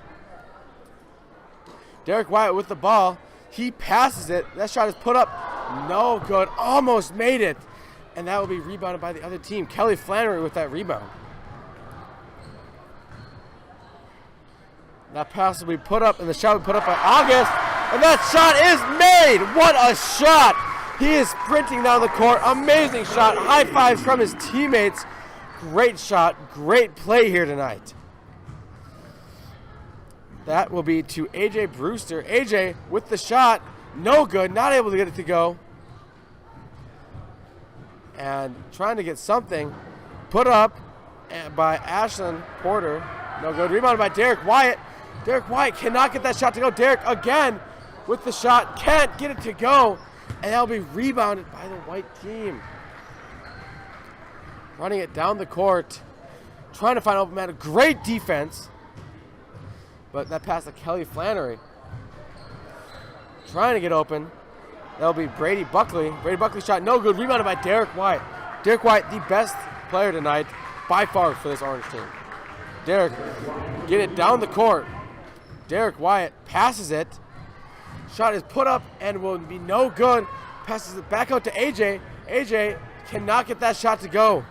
Derek Wyatt with the ball. He passes it. That shot is put up. No good. Almost made it. And that will be rebounded by the other team. Kelly Flannery with that rebound. That pass will be put up, and the shot will be put up by August. And that shot is made. What a shot. He is sprinting down the court. Amazing shot. High fives from his teammates. Great shot. Great play here tonight. That will be to AJ Brewster. AJ with the shot. No good. Not able to get it to go. And trying to get something put up by Ashlyn Porter. No good. Rebounded by Derek Wyatt. Derek Wyatt cannot get that shot to go. Derek again with the shot. Can't get it to go. And that'll be rebounded by the White team. Running it down the court. Trying to find open man. Great defense. But that pass to Kelly Flannery. Trying to get open. That'll be Brady Buckley. Brady Buckley shot no good. Rebounded by Derek Wyatt. Derek Wyatt, the best player tonight by far for this Orange team. Derek, get it down the court. Derek Wyatt passes it. Shot is put up and will be no good. Passes it back out to AJ. AJ cannot get that shot to go.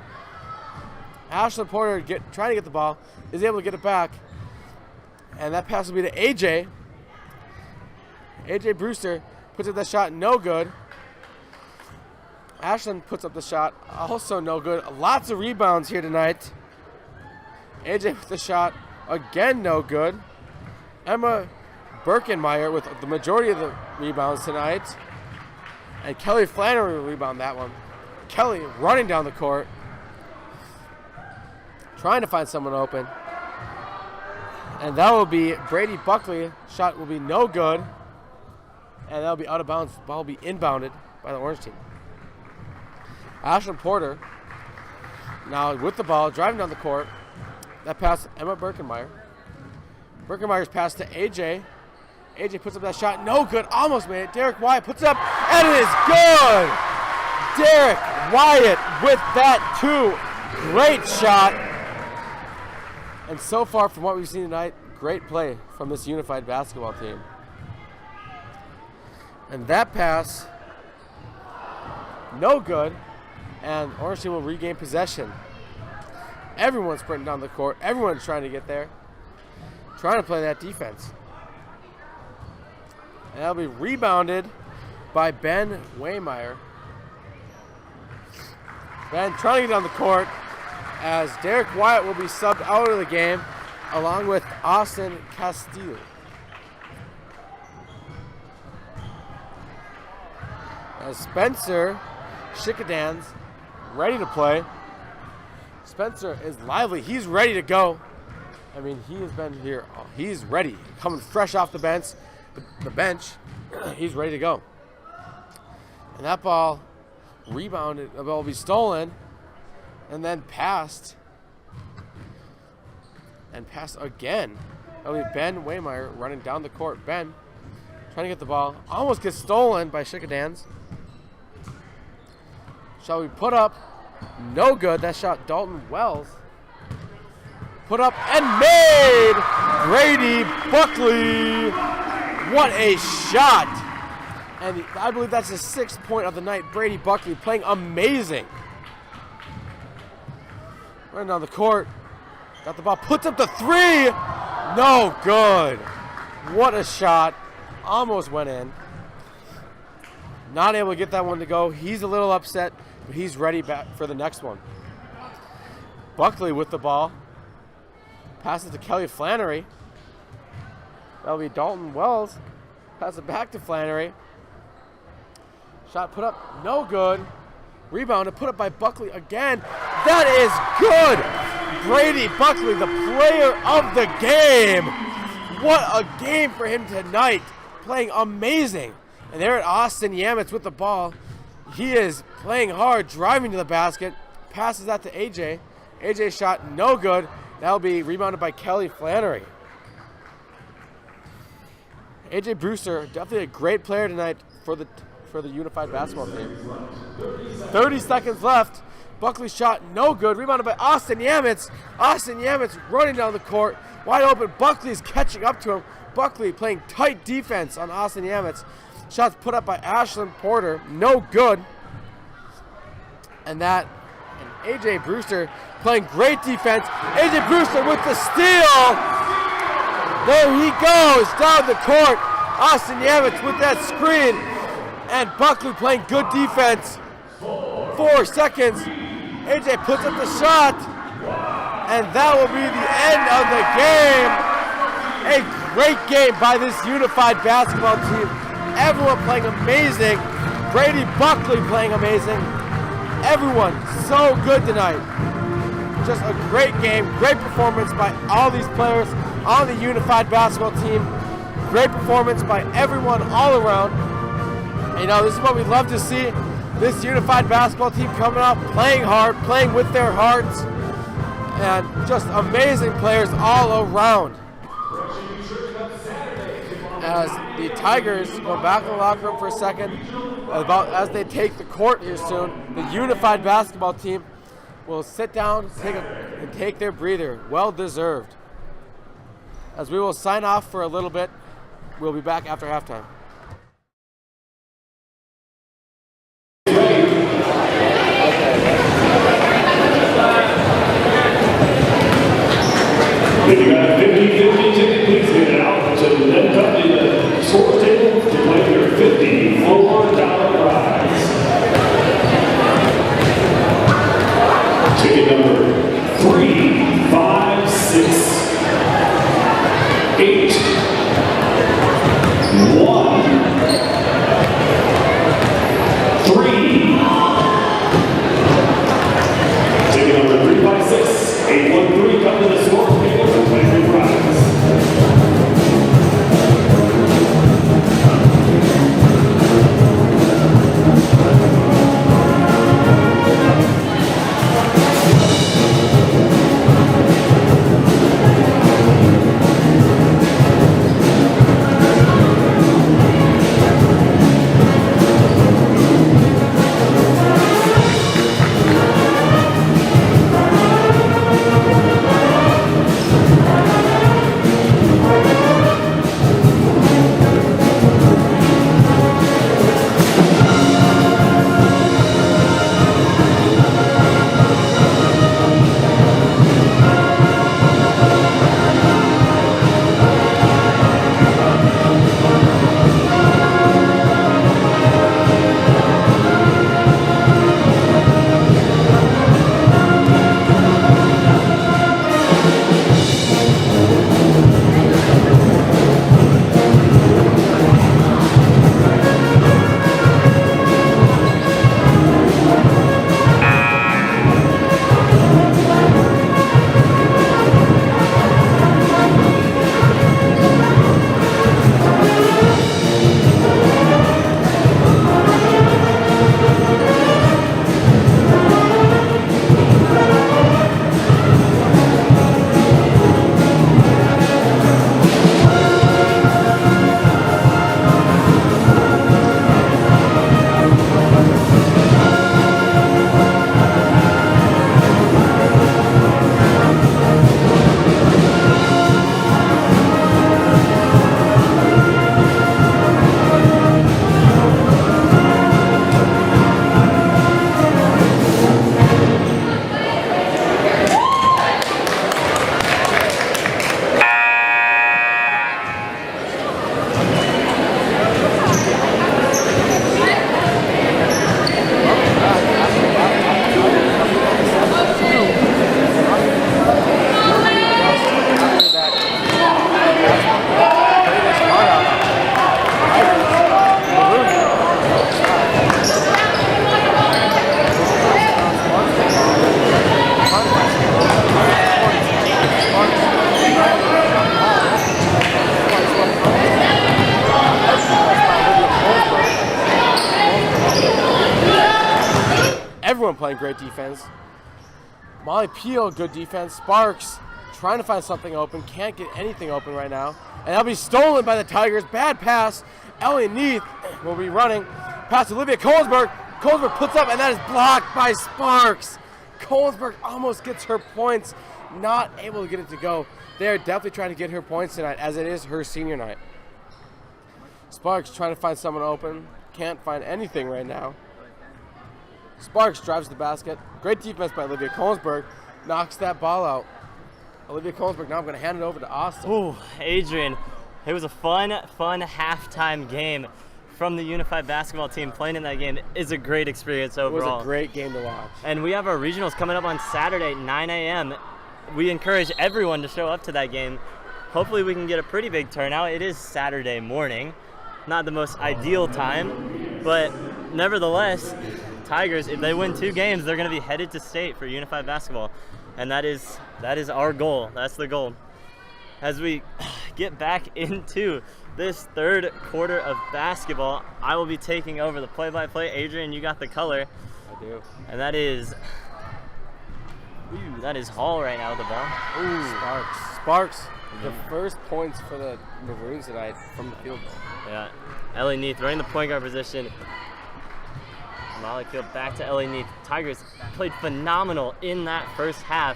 Ashlyn Porter trying to get the ball. Is able to get it back. And that pass will be to AJ. AJ Brewster puts up that shot, no good. Ashlyn puts up the shot, also no good. Lots of rebounds here tonight. AJ with the shot, again no good. Emma Birkenmeyer with the majority of the rebounds tonight. And Kelly Flannery will rebound that one. Kelly running down the court. Trying to find someone open. And that will be Brady Buckley. Shot will be no good. And that'll be out of bounds. The ball will be inbounded by the Orange team. Ashlyn Porter now with the ball, driving down the court. That pass to Emma Birkenmeyer. Birkenmeyer's pass to AJ. AJ puts up that shot, no good, almost made it. Derek Wyatt puts it up, and it is good! Derek Wyatt with that too. Great shot. And so far from what we've seen tonight, great play from this unified basketball team. And that pass, no good, and Orange team will regain possession. Everyone's sprinting down the court. Everyone's trying to get there. Trying to play that defense. And that'll be rebounded by Ben Waymeyer. Ben trying to get down the court as Derek Wyatt will be subbed out of the game along with Austin Castillo. As Spencer Shikadans ready to play. Spencer is lively. He's ready to go. I mean, he has been here. He's ready. Coming fresh off the bench. He's ready to go. And that ball rebounded, the ball will be stolen, and then passed. And passed again. That'll be Ben Waymeyer running down the court. Ben trying to get the ball. Almost gets stolen by Shikadans. Shall we put up? No good. That shot Dalton Wells. Put up and made! Brady Buckley. What a shot. And I believe that's his 6th point of the night. Brady Buckley playing amazing. Running down the court. Got the ball. Puts up the 3. No good. What a shot. Almost went in. Not able to get that one to go. He's a little upset, but he's ready back for the next one. Buckley with the ball. Passes to Kelly Flannery. That'll be Dalton Wells. Pass it back to Flannery. Shot put up, no good. Rebounded, put up by Buckley again. That is good. Brady Buckley, the player of the game. What a game for him tonight. Playing amazing. And there at Austin Yamitz with the ball. He is playing hard, driving to the basket. Passes that to AJ. AJ shot no good. That'll be rebounded by Kelly Flannery. AJ Brewster, definitely a great player tonight for the Unified basketball team. 30 seconds left. Buckley shot no good. Rebounded by Austin Yamitz. Austin Yamitz running down the court. Wide open. Buckley's catching up to him. Buckley playing tight defense on Austin Yamitz. Shots put up by Ashlyn Porter. No good. And AJ Brewster playing great defense. AJ Brewster with the steal. There he goes down the court. Austin Yamitz with that screen. And Buckley playing good defense. 4 seconds. AJ puts up the shot. And that will be the end of the game. A great game by this Unified basketball team. Everyone playing amazing. Brady Buckley playing amazing. Everyone so good tonight. Just a great game. Great performance by all these players on the Unified basketball team. Great performance by everyone all around. You know, this is what we love to see. This Unified basketball team coming out, playing hard, playing with their hearts, and just amazing players all around. As the Tigers go back in the locker room for a second, as they take the court here soon, the Unified basketball team will sit down and take their breather. Well deserved. As we will sign off for a little bit, we'll be back after halftime. If you got a 50-50 ticket, please get it out to then come to the score table to play your $54 prize. Ticket number 3, 5, 6, 8, 1. Everyone playing great defense. Molly Peel, good defense. Sparks trying to find something open. Can't get anything open right now. And that'll be stolen by the Tigers. Bad pass. Ellie Neath will be running. Pass to Olivia Colesberg. Colesberg puts up, and that is blocked by Sparks. Colesberg almost gets her points. Not able to get it to go. They're definitely trying to get her points tonight, as it is her senior night. Sparks trying to find someone open. Can't find anything right now. Sparks drives the basket. Great defense by Olivia Colesberg. Knocks that ball out. Olivia Colesberg, now I'm going to hand it over to Austin. Ooh, Adrian, it was a fun halftime game from the Unified basketball team. Playing in that game is a great experience overall. It was a great game to watch. And we have our regionals coming up on Saturday, 9 a.m. We encourage everyone to show up to that game. Hopefully we can get a pretty big turnout. It is Saturday morning. Not the most ideal time, but nevertheless, Tigers, if they win 2 games, they're going to be headed to state for Unified basketball. And that is our goal. That's the goal. As we get back into this third quarter of basketball, I will be taking over the play-by-play. Adrian, you got the color. I do. And that is Hall right now with the ball. Ooh, Sparks. The first points for the Maroons tonight from the field goal. Yeah, Ellie Neath running the point guard position. Molly Peel back to Ellie Neath. Tigers played phenomenal in that first half.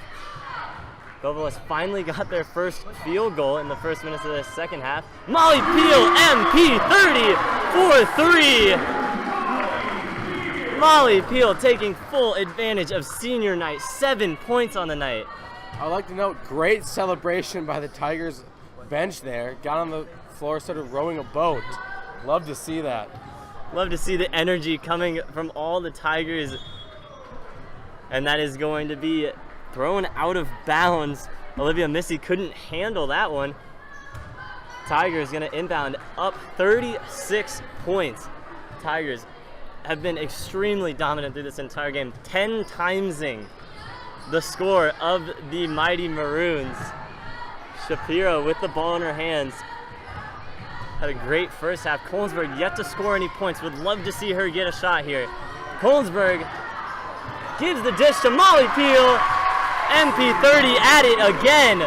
Belleville has finally got their first field goal in the first minutes of the second half. Molly Peel, MP 30 for 3. Molly Peel taking full advantage of senior night. 7 points on the night. I'd like to note, great celebration by the Tigers bench there. Got on the floor, started rowing a boat. Love to see that. Love to see the energy coming from all the Tigers. And that is going to be thrown out of bounds. Olivia Missy couldn't handle that one. Tigers going to inbound up 36 points. Tigers have been extremely dominant through this entire game, 10 timesing the score of the mighty Maroons. Shapiro with the ball in her hands. Had a great first half. Colesberg yet to score any points. Would love to see her get a shot here. Colesberg gives the dish to Molly Peel. MP 30 at it again.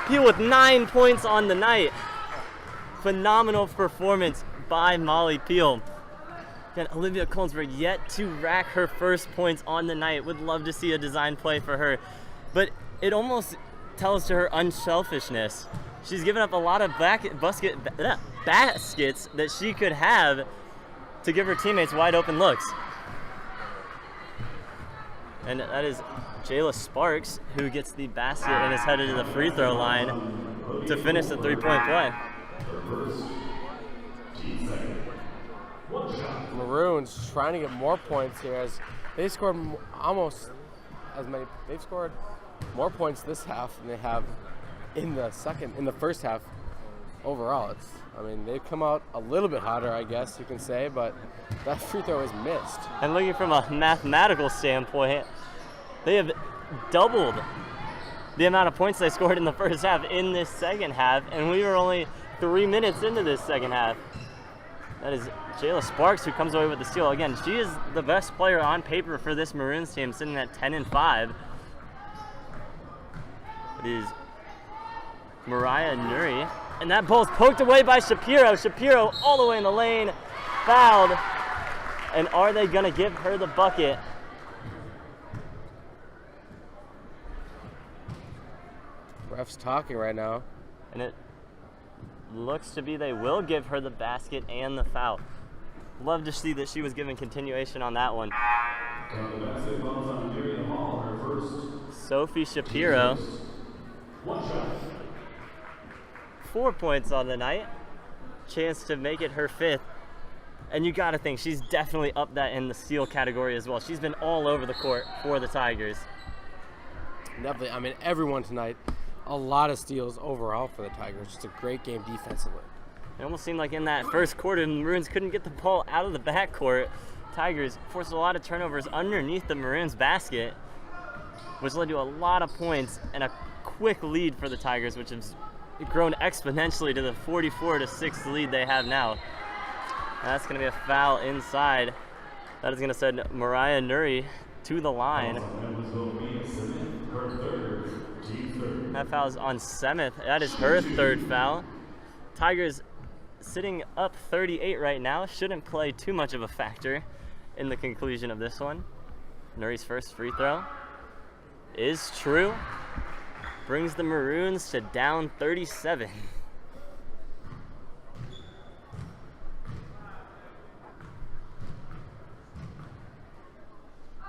Peel with 9 points on the night. Phenomenal performance by Molly Peel. Again, Olivia Colesberg yet to rack her first points on the night. Would love to see a design play for her. But it almost tells to her unselfishness. She's given up a lot of baskets that she could have to give her teammates wide open looks. And that is Jayla Sparks, who gets the basket and is headed to the free throw line to finish the 3-point play. Maroons trying to get more points here as they scored almost as many. They've scored more points this half than they have in the first half overall. They've come out a little bit hotter, I guess you can say, but that free throw is missed. And looking from a mathematical standpoint, they have doubled the amount of points they scored in the first half in this second half, and we were only 3 minutes into this second half. That is Jayla Sparks who comes away with the steal. Again, she is the best player on paper for this Maroons team, sitting at 10-5. It is Mariah Nuri. And that ball's poked away by Shapiro. Shapiro all the way in the lane, fouled. And are they going to give her the bucket? Ref's talking right now. And it looks to be they will give her the basket and the foul. Love to see that she was given continuation on that one. Sophie Shapiro. 4 points on the night. Chance to make it her 5th. And you got to think she's definitely up that in the steal category as well. She's been all over the court for the Tigers. Definitely. Everyone tonight, a lot of steals overall for the Tigers. Just a great game defensively. It almost seemed like in that first quarter, the Maroons couldn't get the ball out of the backcourt. Tigers forced a lot of turnovers underneath the Maroons basket, which led to a lot of points and a quick lead for the Tigers, which has grown exponentially to the 44-6 lead they have now. And that's going to be a foul inside That is going to send Mariah Nuri to the line. That foul is on Semeth. That is her third foul. Tigers sitting up 38 right now. Shouldn't play too much of a factor in the conclusion of this one. Nuri's first free throw is true. Brings the Maroons to down 37.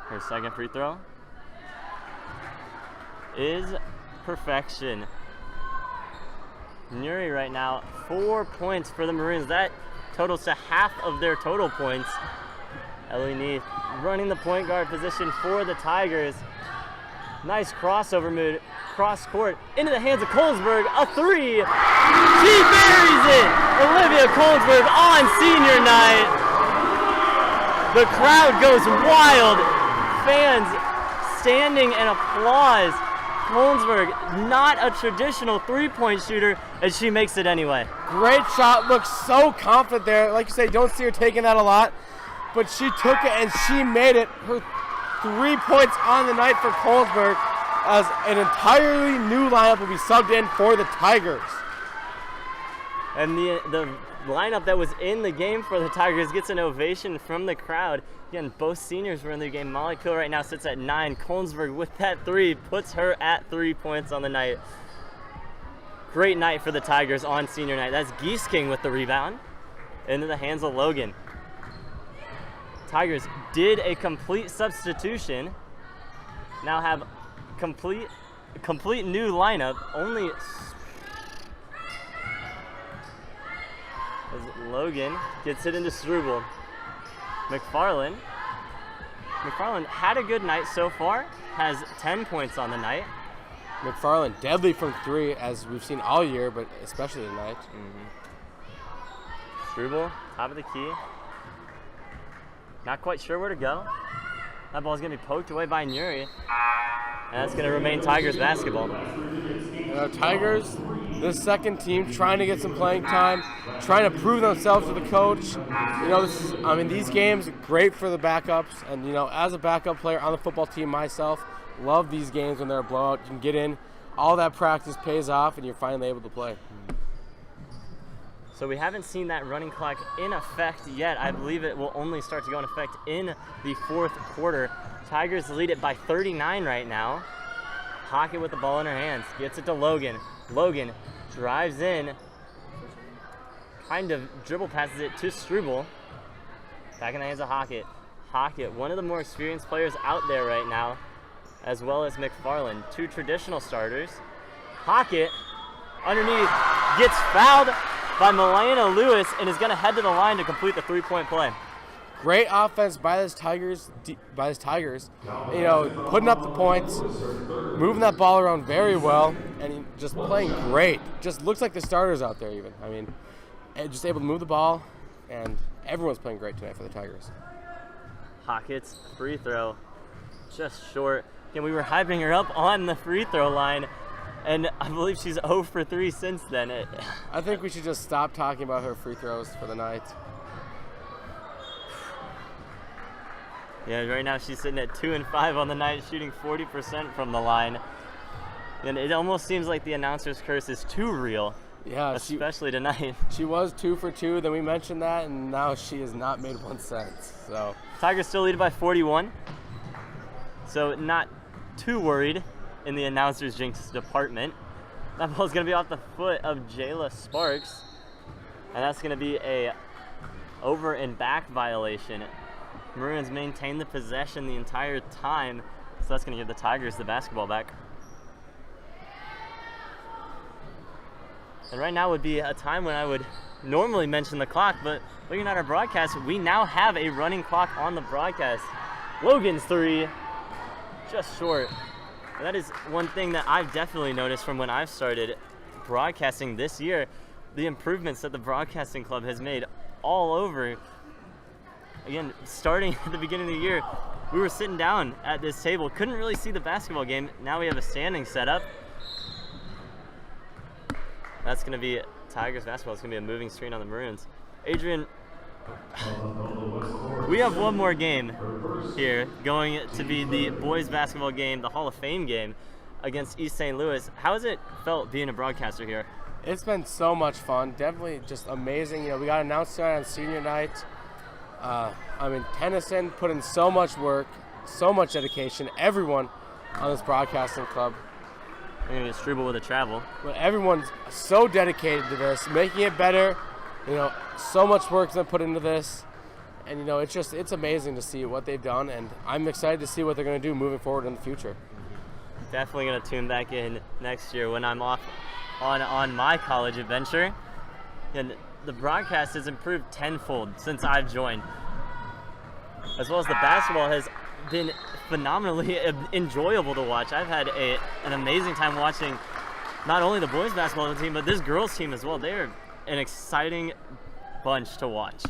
Her second free throw is perfection. Nuri right now, 4 points for the Maroons. That totals to half of their total points. Ellie Neath running the point guard position for the Tigers. Nice crossover move, cross court, into the hands of Kolsberg, a three. She buries it! Olivia Kolsberg on senior night. The crowd goes wild. Fans standing and applause. Kolsberg, not a traditional three-point shooter, and she makes it anyway. Great shot, looks so confident there. Like you say, don't see her taking that a lot, but she took it and she made it. Her 3 points on the night for Kolsberg, as an entirely new lineup will be subbed in for the Tigers. And the lineup that was in the game for the Tigers gets an ovation from the crowd. Again, both seniors were in the game. Molly Kuhl right now sits at 9. Kolsberg with that three puts her at 3 points on the night. Great night for the Tigers on senior night. That's Geese King with the rebound into the hands of Logan. Tigers did a complete substitution. Now have complete new lineup. Only as Logan gets it into Struble. McFarland had a good night so far, has 10 points on the night. McFarland deadly from three, as we've seen all year, but especially tonight. Struble, top of the key. Not quite sure where to go. That ball's gonna be poked away by Nuri. And that's gonna remain Tigers basketball. Tigers, the second team, trying to get some playing time, trying to prove themselves to the coach. These games are great for the backups, and as a backup player on the football team myself, love these games when they're a blowout. You can get in, all that practice pays off, and you're finally able to play. So we haven't seen that running clock in effect yet. I believe it will only start to go in effect in the fourth quarter. Tigers lead it by 39 right now. Hockett with the ball in her hands, gets it to Logan. Logan drives in, kind of dribble passes it to Struble. Back in the hands of Hockett. Hockett, one of the more experienced players out there right now, as well as McFarland, two traditional starters. Hockett, underneath, gets fouled by Milena Lewis and is going to head to the line to complete the three-point play. Great offense by this Tigers. Putting up the points, moving that ball around very well, and just playing great. Just looks like the starters out there even. And just able to move the ball, and everyone's playing great tonight for the Tigers. Hockett's free throw, just short. And we were hyping her up on the free throw line, and I believe she's 0 for 3 since then. I think we should just stop talking about her free throws for the night. Yeah, right now she's sitting at 2 and 5 on the night, shooting 40% from the line. And it almost seems like the announcer's curse is too real. Yeah, especially tonight. She was 2 for 2, then we mentioned that, and now she has not made 1 cent. So Tigers still lead by 41. So not too worried in the announcer's jinx department. That ball's gonna be off the foot of Jayla Sparks. And that's gonna be a over and back violation. Maroons maintain the possession the entire time, so that's going to give the Tigers the basketball back. And right now would be a time when I would normally mention the clock, but looking at our broadcast, we now have a running clock on the broadcast. Logan's three, just short. And that is one thing that I've definitely noticed from when I've started broadcasting this year, the improvements that the Broadcasting Club has made all over. Again, starting at the beginning of the year, we were sitting down at this table, couldn't really see the basketball game. Now we have a standing setup. That's going to be Tigers basketball. It's going to be a moving screen on the Maroons. Adrian, We have one more game here, going to be the boys basketball game, the Hall of Fame game against East St. Louis. How has it felt being a broadcaster here? It's been so much fun. Definitely just amazing. You know, we got announced tonight on senior night. Tennyson put in so much work, so much dedication. Everyone on this broadcasting club. I'm going to get Struble with a travel. But everyone's so dedicated to this, making it better. You know, so much work's been put into this. And, you know, it's amazing to see what they've done. And I'm excited to see what they're going to do moving forward in the future. Definitely going to tune back in next year when I'm off on my college adventure. And the broadcast has improved tenfold since I've joined. As well as the basketball has been phenomenally enjoyable to watch. I've had an amazing time watching not only the boys basketball team, but this girls team as well. They are an exciting bunch to watch.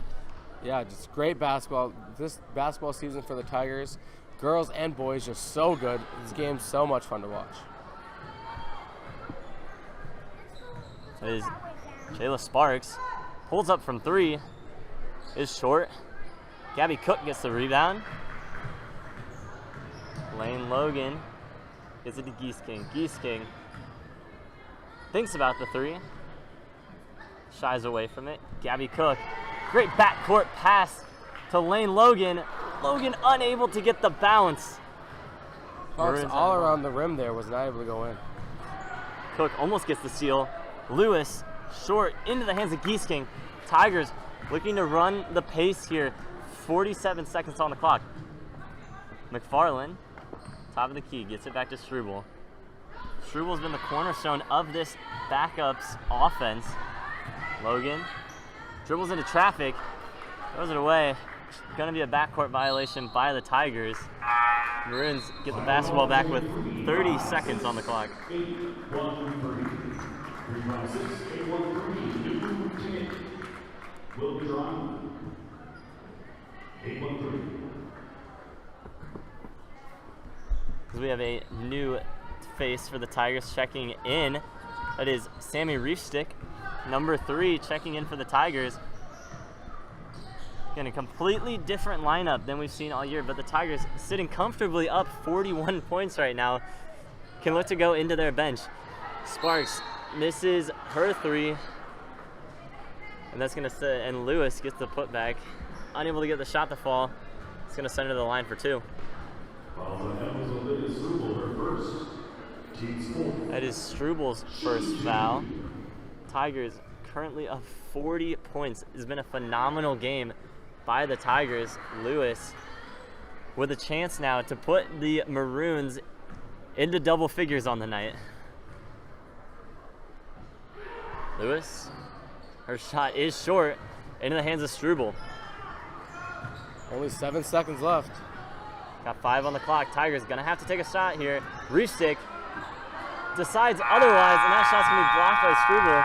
Yeah, just great basketball. This basketball season for the Tigers, girls and boys, just so good. This game's so much fun to watch. It is Jayla Sparks. Pulls up from three. Is short. Gabby Cook gets the rebound. Lane Logan gives it to Geese King. Geese King thinks about the three. Shies away from it. Gabby Cook. Great backcourt pass to Lane Logan. Logan unable to get the bounce. Sparks all around the rim there, was not able to go in. Cook almost gets the steal. Lewis short into the hands of Geese King. Tigers looking to run the pace here. 47 seconds on the clock. McFarland, top of the key, gets it back to Struble. Struble's been the cornerstone of this backups offense. Logan dribbles into traffic, throws it away. Going to be a backcourt violation by the Tigers. Maroons get the basketball back with 30 seconds on the clock. 8-1-3. Will be drawn. 8-1-3. We have a new face for the Tigers checking in. That is Sammy Reefstick, number 3, checking in for the Tigers. Again, a completely different lineup than we've seen all year, but the Tigers sitting comfortably up 41 points right now can look to go into their bench. Sparks misses her 3, and that's going to sit, and Lewis gets the putback. Unable to get the shot to fall. It's going to send her to the line for 2. That is Struble's first foul. Tigers currently up 40 points. It's been a phenomenal game by the Tigers. Lewis with a chance now to put the Maroons into double figures on the night. Lewis, her shot is short, into the hands of Struble. Only 7 seconds left. Got 5 on the clock. Tigers gonna have to take a shot here. Reefstick decides otherwise, and that shot's gonna be blocked by Struble.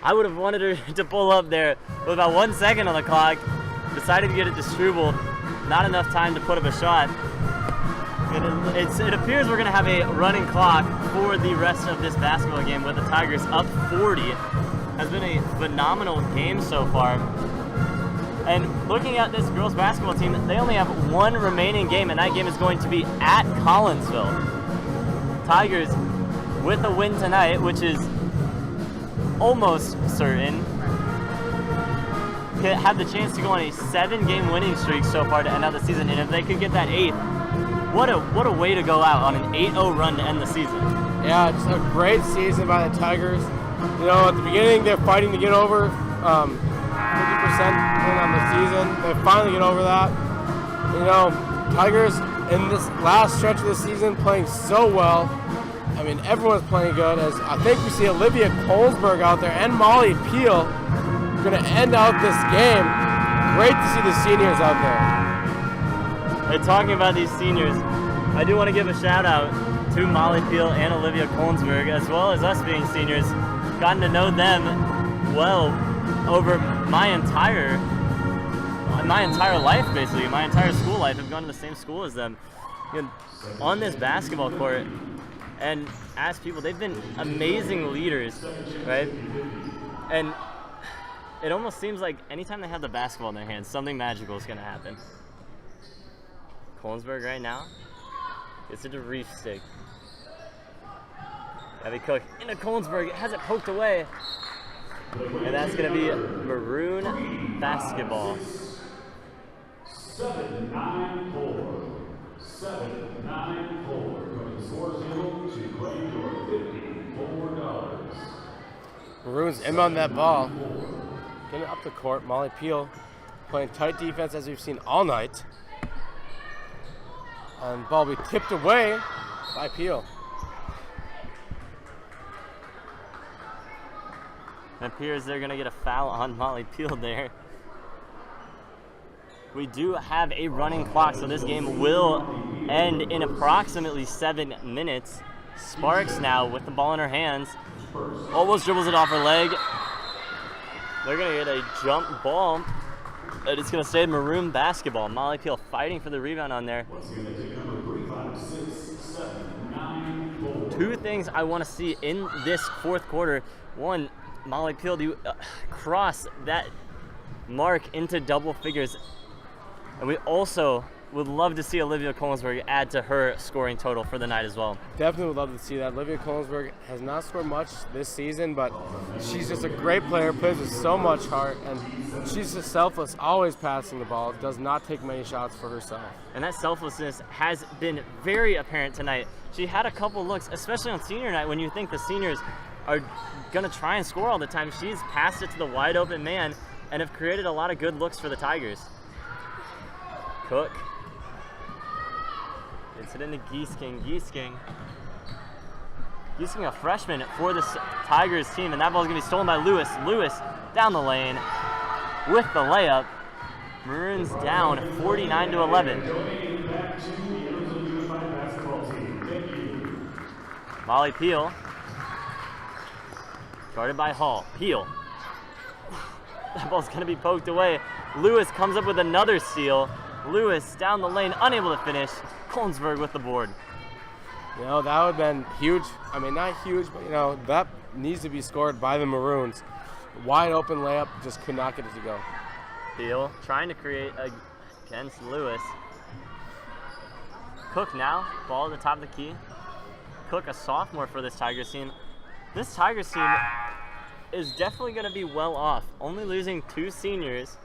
I would have wanted her to pull up there with about 1 second on the clock. Decided to get it to Struble. Not enough time to put up a shot. It appears we're gonna have a running clock for the rest of this basketball game with the Tigers up 40. Has been a phenomenal game so far. And looking at this girls basketball team, they only have 1 remaining game, and that game is going to be at Collinsville. Tigers, with a win tonight, which is almost certain, have the chance to go on a 7-game winning streak so far to end out the season. And if they could get that 8th, what a way to go out on an 8-0 run to end the season. Yeah, it's a great season by the Tigers. You know, at the beginning, they're fighting to get over 50% on the season. They finally get over that. You know, Tigers in this last stretch of the season playing so well. I mean, everyone's playing good. As I think we see Olivia Colesberg out there and Molly Peel going to end out this game. Great to see the seniors out there. And talking about these seniors, I do want to give a shout out to Molly Peel and Olivia Colesberg, as well as us being seniors. Gotten to know them well over my entire life, basically. My entire school life. I've gone to the same school as them. You know, on this basketball court, and as people, they've been amazing leaders, right? And it almost seems like anytime they have the basketball in their hands, something magical is going to happen. Kolensberg right now gets it to Reef Stick. Gabby Cook into Kolensberg, has it poked away. And that's going to be Maroon basketball. 7-9-4. 7-9-4. From the scores table to claim your $54. Maroons inbound that ball. Getting up the court. Molly Peel playing tight defense as we've seen all night. And ball will be tipped away by Peel. It appears they're going to get a foul on Molly Peel there. We do have a running clock, so this game will end in approximately 7 minutes. Sparks now with the ball in her hands. Almost dribbles it off her leg. They're going to get a jump ball. And it's going to stay Maroon basketball. Molly Peel fighting for the rebound on there. Two things I want to see in this fourth quarter. One, Molly Peel to cross that mark into double figures. And we also would love to see Olivia Kolensberg add to her scoring total for the night as well. Definitely would love to see that. Olivia Kolensberg has not scored much this season, but she's just a great player, plays with so much heart, and she's just selfless, always passing the ball, does not take many shots for herself. And that selflessness has been very apparent tonight. She had a couple looks, especially on senior night, when you think the seniors are going to try and score all the time. She's passed it to the wide open man and have created a lot of good looks for the Tigers. Cook gets it into Giesking. Giesking, a freshman for the Tigers team, and that ball is going to be stolen by Lewis. Lewis down the lane with the layup. Maroons down 49-11. Molly Peel, guarded by Hall. Peel. That ball's going to be poked away. Lewis comes up with another steal. Lewis down the lane, unable to finish. Kolensberg with the board. You know, that would have been huge. I mean, not huge, but, you know, that needs to be scored by the Maroons. Wide open layup, just could not get it to go. Peel trying to create against Lewis. Cook now, ball at the top of the key. Cook, a sophomore for this Tigers team. This Tigers team is definitely going to be well off, only losing 2 seniors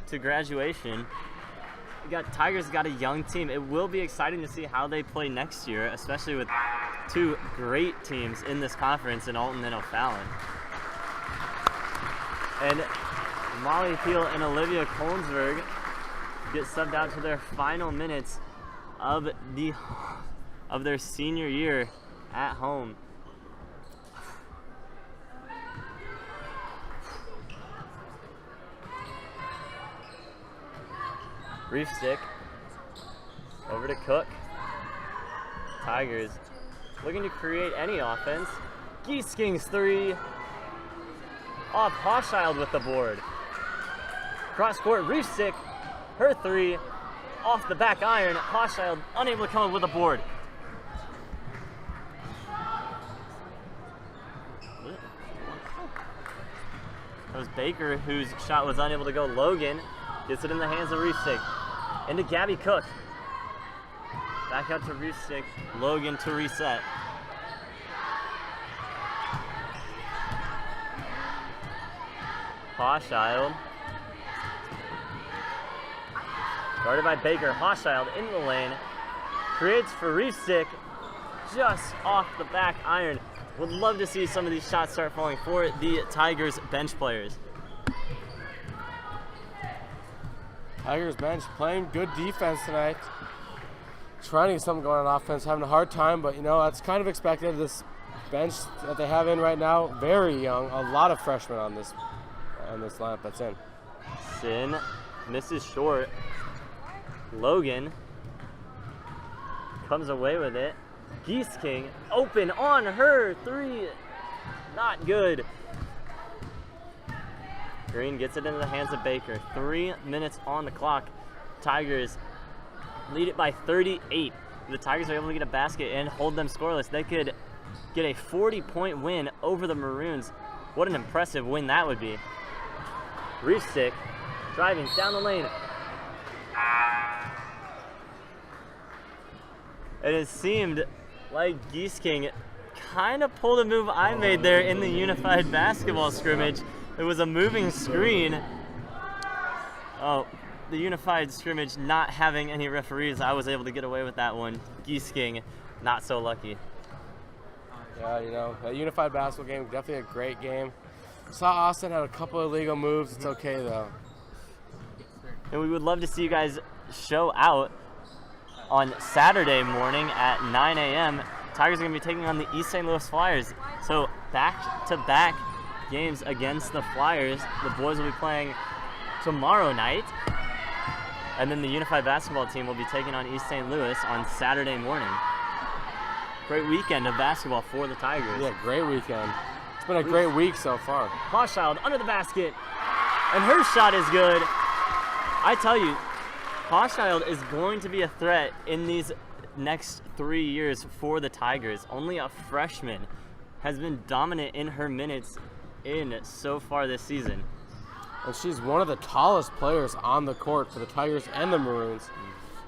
to graduation. Tigers got a young team. It will be exciting to see how they play next year, especially with 2 great teams in this conference in Alton and O'Fallon. And Molly Peel and Olivia Kolensberg get subbed out to their final minutes of their senior year at home. Reef Stick over to Cook. Tigers looking to create any offense. Giesking's 3 off. Hochschild with the board. Cross court, Reef Stick, her 3 off the back iron. Hochschild unable to come up with a board. That was Baker, whose shot was unable to go. Logan gets it in the hands of Reef Stick. Into Gabby Cook. Back out to Reef Stick. Logan to reset. Hochschild. Guarded by Baker. Hochschild into the lane. Creates for Reef Stick. Just off the back iron. Would love to see some of these shots start falling for the Tigers bench players. Tigers bench playing good defense tonight. Trying to get something going on offense, having a hard time, but you know, that's kind of expected. This bench that they have in right now, very young, a lot of freshmen on this lineup that's in. Sin misses short. Logan comes away with it. Giesking open on her 3. Not good. Green gets it into the hands of Baker. 3 minutes on the clock. Tigers lead it by 38. If the Tigers are able to get a basket and hold them scoreless, they could get a 40-point win over the Maroons What an impressive win that would be. Reef stick, driving down the lane. And it seemed like Geese King kind of pulled a move I made there in the unified basketball scrimmage. It was a moving screen. Oh, the unified scrimmage not having any referees, I was able to get away with that one. Geese King, not so lucky. Yeah, you know, that unified basketball game, definitely a great game. Saw Austin had a couple of illegal moves. It's okay, though. And we would love to see you guys show out on Saturday morning at 9 a.m. Tigers are going to be taking on the East St. Louis Flyers. So back-to-back games against the Flyers. The boys will be playing tomorrow night. And then the unified basketball team will be taking on East St. Louis on Saturday morning. Great weekend of basketball for the Tigers. Yeah, great weekend. It's been a great week so far. Hochschild under the basket, and her shot is good. I tell you, Hochschild is going to be a threat in these next 3 years for the Tigers. Only a freshman has been dominant in her minutes in so far this season. And she's one of the tallest players on the court for the Tigers and the Maroons.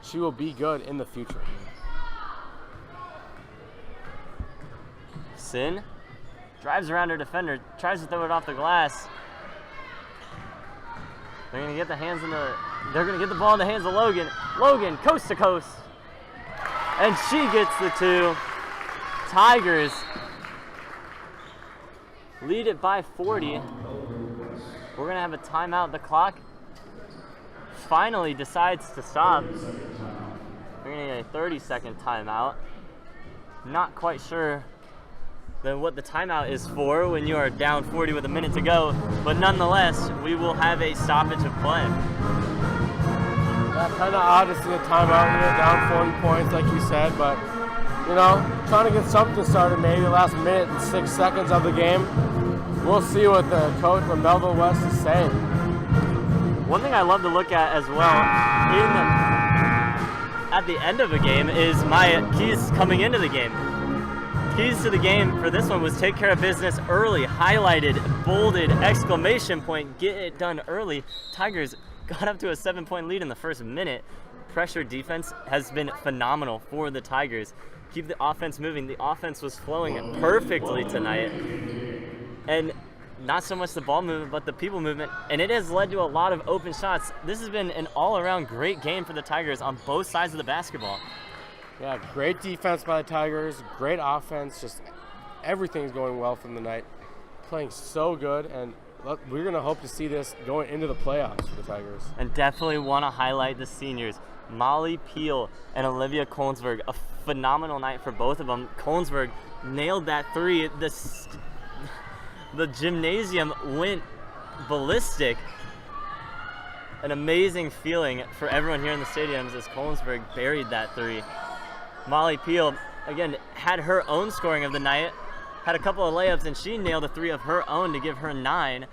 She will be good in the future. Sin drives around her defender, tries to throw it off the glass. They're gonna get the ball in the hands of Logan. Logan, coast to coast. And she gets the two. Tigers lead it by 40. We're gonna have a timeout. The clock finally decides to stop. We're gonna get a 30-second timeout. Not quite sure what the timeout is for when you are down 40 with a minute to go, but nonetheless, we will have a stoppage of play. Yeah, kind of odd to see the timeout when you're down 40 points, like you said, but, you know, trying to get something started maybe the last minute and 6 seconds of the game. We'll see what the coach from Belleville West is saying. One thing I love to look at as well at the end of a game is my keys coming into the game. Keys to the game for this one was take care of business early, highlighted, bolded, exclamation point, get it done early. Tigers got up to a 7-point lead in the first minute. Pressure defense has been phenomenal for the Tigers. Keep the offense moving. The offense was flowing perfectly tonight. And not so much the ball movement, but the people movement. And it has led to a lot of open shots. This has been an all-around great game for the Tigers on both sides of the basketball. Yeah, great defense by the Tigers, great offense, just everything's going well from the night. Playing so good, and we're going to hope to see this going into the playoffs for the Tigers. And definitely want to highlight the seniors, Molly Peel and Olivia Kolnsberg. A phenomenal night for both of them. Kolnsberg nailed that three. The gymnasium went ballistic. An amazing feeling for everyone here in the stadiums as Kolnsberg buried that three. Molly Peel, again, had her own scoring of the night, had a couple of layups, and she nailed a three of her own to give her 9.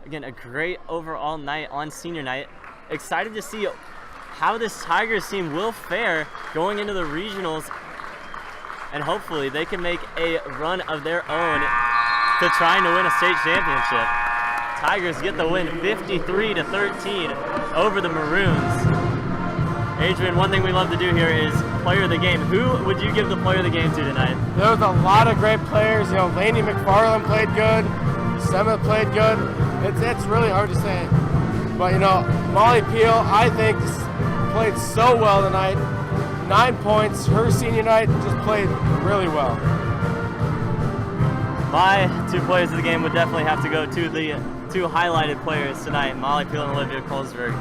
Again, a great overall night on senior night. Excited to see how this Tigers team will fare going into the regionals, and hopefully they can make a run of their own to trying to win a state championship. Tigers get the win 53-13 over the Maroons. Adrian, one thing we love to do here is player of the game. Who would you give the player of the game to tonight? There was a lot of great players. You know, Lainey McFarland played good. Sema played good. It's really hard to say. But, you know, Molly Peel, I think, played so well tonight. 9 points. Her senior night just played really well. My two players of the game would definitely have to go to the two highlighted players tonight, Molly Peel and Olivia Kolsberg.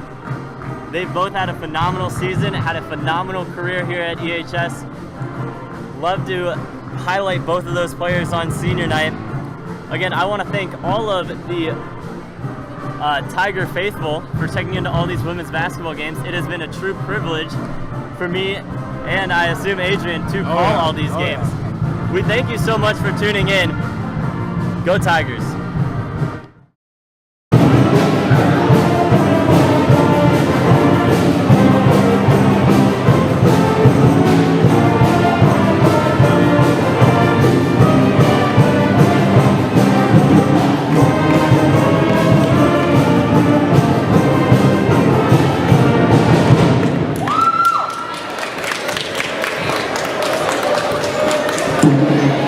They've both had a phenomenal season, had a phenomenal career here at EHS. Love to highlight both of those players on senior night. Again, I want to thank all of the Tiger faithful for checking into all these women's basketball games. It has been a true privilege for me and I assume Adrian to call all these games. Yeah. We thank you so much for tuning in. Go Tigers. Varsity.